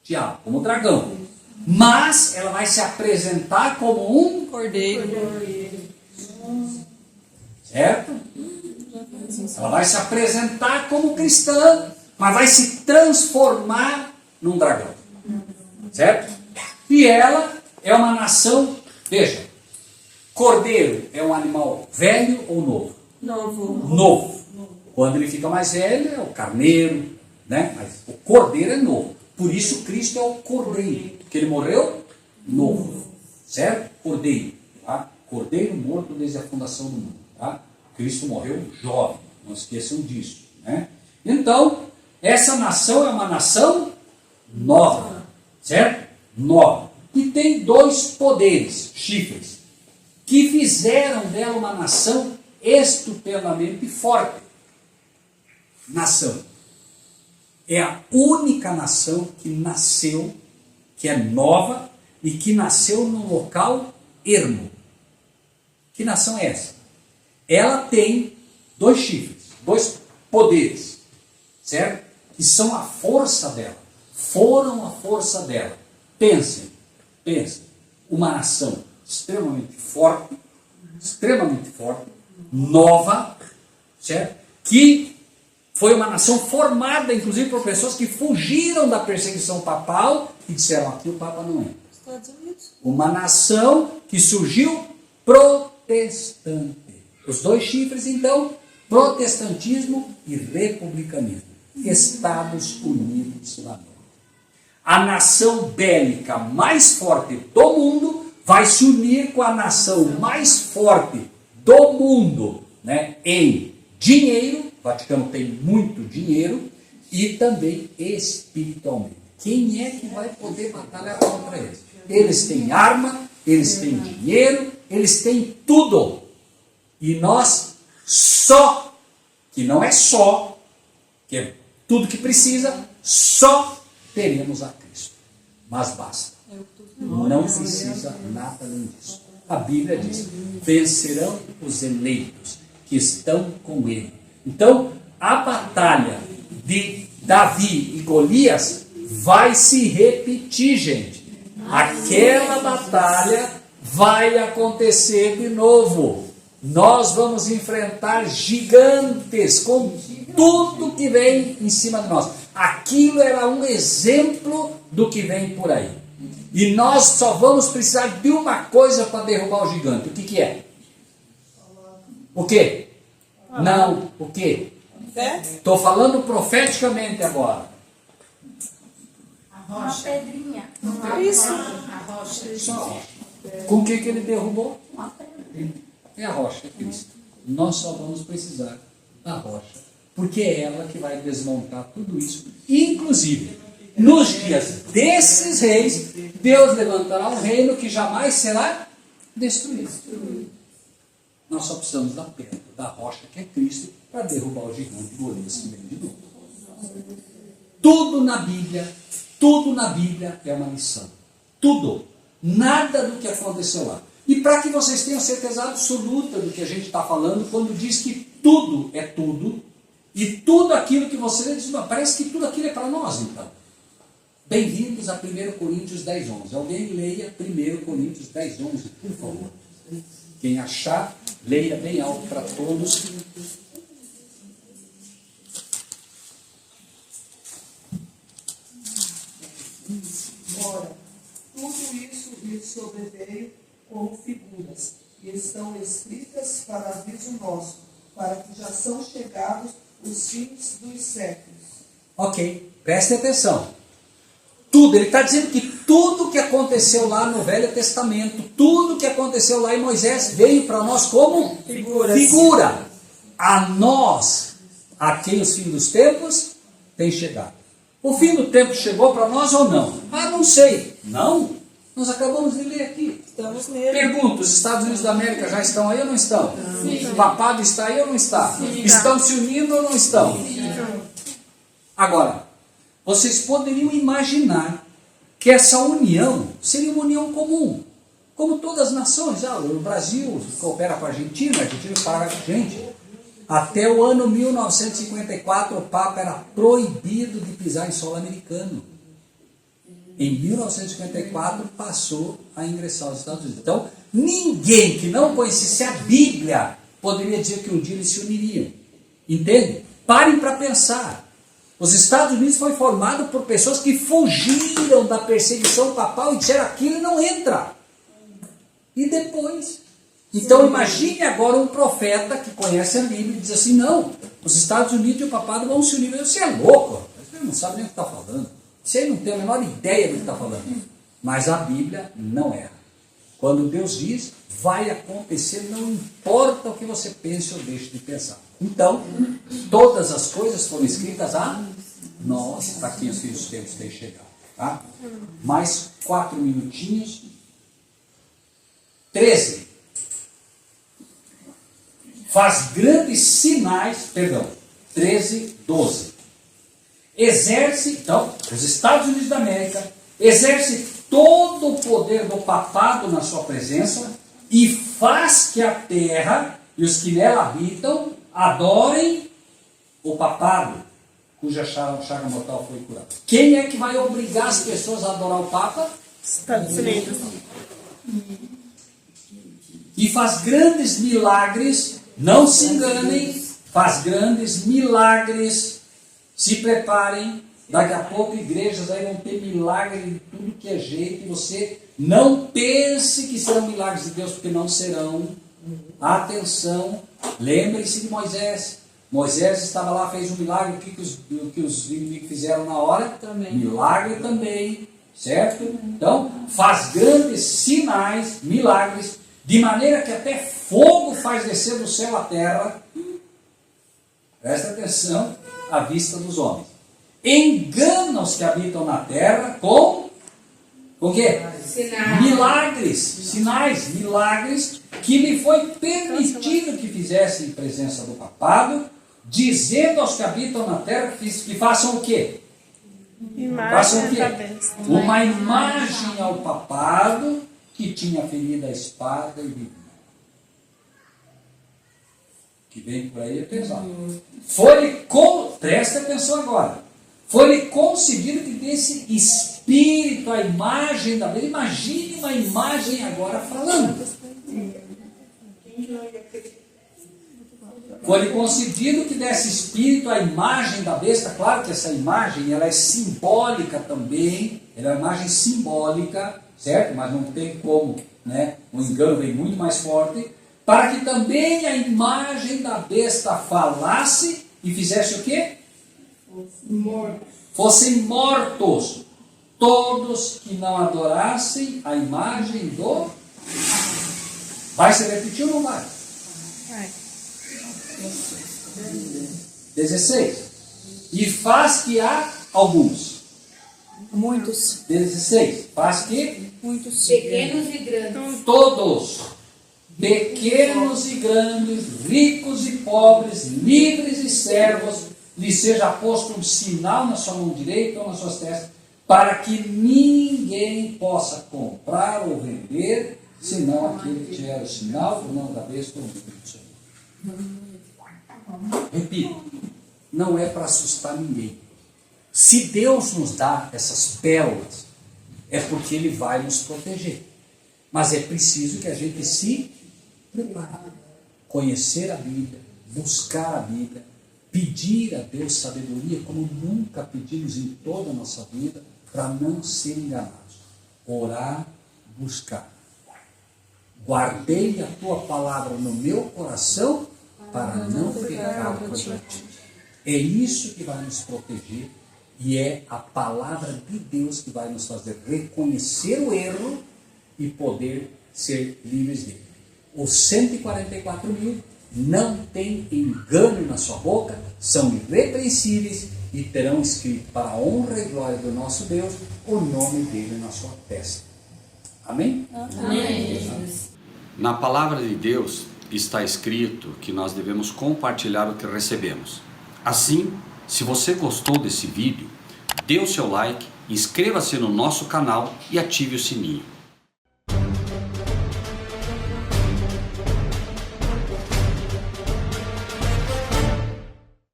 Diabo, como o dragão. Mas ela vai se apresentar como um Cordeiro. certo? Ela vai se apresentar como cristã, mas vai se transformar num dragão. Certo? E ela é uma nação, veja, cordeiro é um animal velho ou novo? Novo. Quando ele fica mais velho é o carneiro, né? Mas o cordeiro é novo. Por isso Cristo é o cordeiro, porque ele morreu novo. Certo? Cordeiro. Tá? Cordeiro morto desde a fundação do mundo. Tá? Cristo morreu jovem, não esqueçam disso. Né? Então, essa nação é uma nação nova, certo? Nova. E tem 2 poderes, chifres, que fizeram dela uma nação estupendamente forte. Nação. É a única nação que nasceu, que é nova e que nasceu num local ermo. Que nação é essa? Ela tem 2 chifres, 2 poderes, certo? Que são a força dela. Foram a força dela. Pensem, uma nação extremamente forte, nova, certo? Que foi uma nação formada, inclusive, por pessoas que fugiram da perseguição papal e disseram, aqui o Papa não entra. Estados Unidos. Uma nação que surgiu protestante. Os 2 chifres, então, protestantismo e republicanismo. Estados Unidos da América. A nação bélica mais forte do mundo vai se unir com a nação mais forte do mundo, né, em dinheiro. O Vaticano tem muito dinheiro e também espiritualmente. Quem é que vai poder batalhar contra eles? Eles têm arma, eles têm dinheiro, eles têm tudo. E nós só, que não é só, que é tudo que precisa, só teremos a Cristo. Mas basta. Não precisa nada além disso. A Bíblia diz, vencerão os eleitos que estão com ele. Então, a batalha de Davi e Golias vai se repetir, gente. Aquela batalha vai acontecer de novo. Nós vamos enfrentar gigantes com tudo que vem em cima de nós. Aquilo era um exemplo do que vem por aí. E nós só vamos precisar de uma coisa para derrubar o gigante. O que é? O quê? Não, o quê? Estou falando profeticamente agora. Uma pedrinha. Isso. A rocha. Só a rocha. Com o que ele derrubou? Uma pedra. É a rocha, é Cristo. Nós só vamos precisar da rocha, porque é ela que vai desmontar tudo isso. Inclusive, nos dias desses reis, Deus levantará um reino que jamais será destruído. Nós só precisamos da pedra, da rocha, que é Cristo, para derrubar o gigante Golias que vem de novo. Tudo na Bíblia é uma lição. Tudo. Nada do que aconteceu lá. E para que vocês tenham certeza absoluta do que a gente está falando, quando diz que tudo é tudo, e tudo aquilo que você diz, parece que tudo aquilo é para nós, então. Bem-vindos a 1 Coríntios 10:11. Alguém leia 1 Coríntios 10:11, por favor. Quem achar, leia bem alto para todos. Ora, tudo isso lhes sobreveio como figuras, e estão escritas para aviso nosso, para que já são chegados os fins dos séculos. Ok. Prestem atenção. Tudo, ele está dizendo que tudo que aconteceu lá no Velho Testamento, tudo que aconteceu lá em Moisés, veio para nós como figura. A nós, a quem os fins dos tempos têm chegado. O fim do tempo chegou para nós ou não? Ah, não sei. Não? Nós acabamos de ler aqui. Estamos nele. Pergunto, os Estados Unidos da América já estão aí ou não estão? Sim. O papado está aí ou não está? Sim. Estão se unindo ou não estão? Sim. Agora, vocês poderiam imaginar que essa união seria uma união comum, como todas as nações. O Brasil coopera com a Argentina coopera com a gente. Até o ano 1954, o Papa era proibido de pisar em solo americano. Em 1954, passou a ingressar aos Estados Unidos. Então, ninguém que não conhecesse a Bíblia poderia dizer que um dia eles se uniriam. Entende? Parem para pensar. Os Estados Unidos foi formado por pessoas que fugiram da perseguição papal e disseram aquilo não entra. E depois? Então imagine agora um profeta que conhece a Bíblia e diz assim, não, os Estados Unidos e o papado vão se unir. Você é louco, você não sabe nem o que está falando. Você aí não tem a menor ideia do que está falando. Mas a Bíblia não erra. Quando Deus diz, vai acontecer, não importa o que você pense ou deixe de pensar. Então, todas as coisas foram escritas a nós, para quem os filhos dos tempos têm chegado. Tá? Mais 4 minutinhos. 13. Faz grandes sinais, 13, 12. Exerce, então, os Estados Unidos da América, exerce todo o poder do papado na sua presença e faz que a terra e os que nela habitam adorem o papado, cuja chaga mortal foi curada. Quem é que vai obrigar as pessoas a adorar o Papa? Estados Unidos. E faz grandes milagres, não se enganem, faz grandes milagres, se preparem, daqui a pouco igrejas aí vão ter milagre de tudo que é jeito, e você não pense que serão milagres de Deus, porque não serão. Atenção, lembrem-se de Moisés. Moisés estava lá, fez um milagre, o que os inimigos fizeram na hora? Também. Milagre também, certo? Então, faz grandes sinais, milagres, de maneira que até fogo faz descer do céu à terra. Presta atenção, à vista dos homens. Engana os que habitam na terra com o quê? Sinais. Milagres, sinais, milagres, que lhe foi permitido que fizessem em presença do papado, dizendo aos que habitam na terra que façam o quê? Façam o quê? Uma imagem ao papado que tinha ferido a espada e vivia. Que vem por aí é pesado. Presta atenção agora. Foi-lhe concedido que desse espírito, a imagem da besta. Imagine uma imagem agora falando. Foi-lhe concedido que desse espírito, a imagem da besta. Claro que essa imagem ela é simbólica também. Ela é uma imagem simbólica, certo? Mas não tem como, né? O engano vem muito mais forte. Para que também a imagem da besta falasse e fizesse o quê? Fossem mortos todos que não adorassem a imagem do... Vai se repetir ou não vai? Vai. 16. E faz que há alguns. Muitos. 16. Faz que? Muitos. Pequenos e grandes. Todos. Pequenos e grandes, ricos e pobres, livres e servos, lhe seja posto um sinal na sua mão direita ou nas suas testas, para que ninguém possa comprar ou vender, senão aquele que tiver o sinal, o nome da besta ou o nome do Senhor. Repito, não é para assustar ninguém. Se Deus nos dá essas pérolas, é porque Ele vai nos proteger. Mas é preciso que a gente se prepare, conhecer a Bíblia, buscar a Bíblia, pedir a Deus sabedoria como nunca pedimos em toda a nossa vida, para não ser enganados. Orar, buscar. Guardei a tua palavra no meu coração para não pecar contra ti. É isso que vai nos proteger E é a palavra de Deus que vai nos fazer reconhecer o erro e poder ser livres dele. Os 144 mil não tem engano na sua boca, são irrepreensíveis e terão escrito para a honra e glória do nosso Deus o nome dele na sua testa. Amém? Amém. Na palavra de Deus está escrito que nós devemos compartilhar o que recebemos. Assim, se você gostou desse vídeo, dê o seu like, inscreva-se no nosso canal e ative o sininho.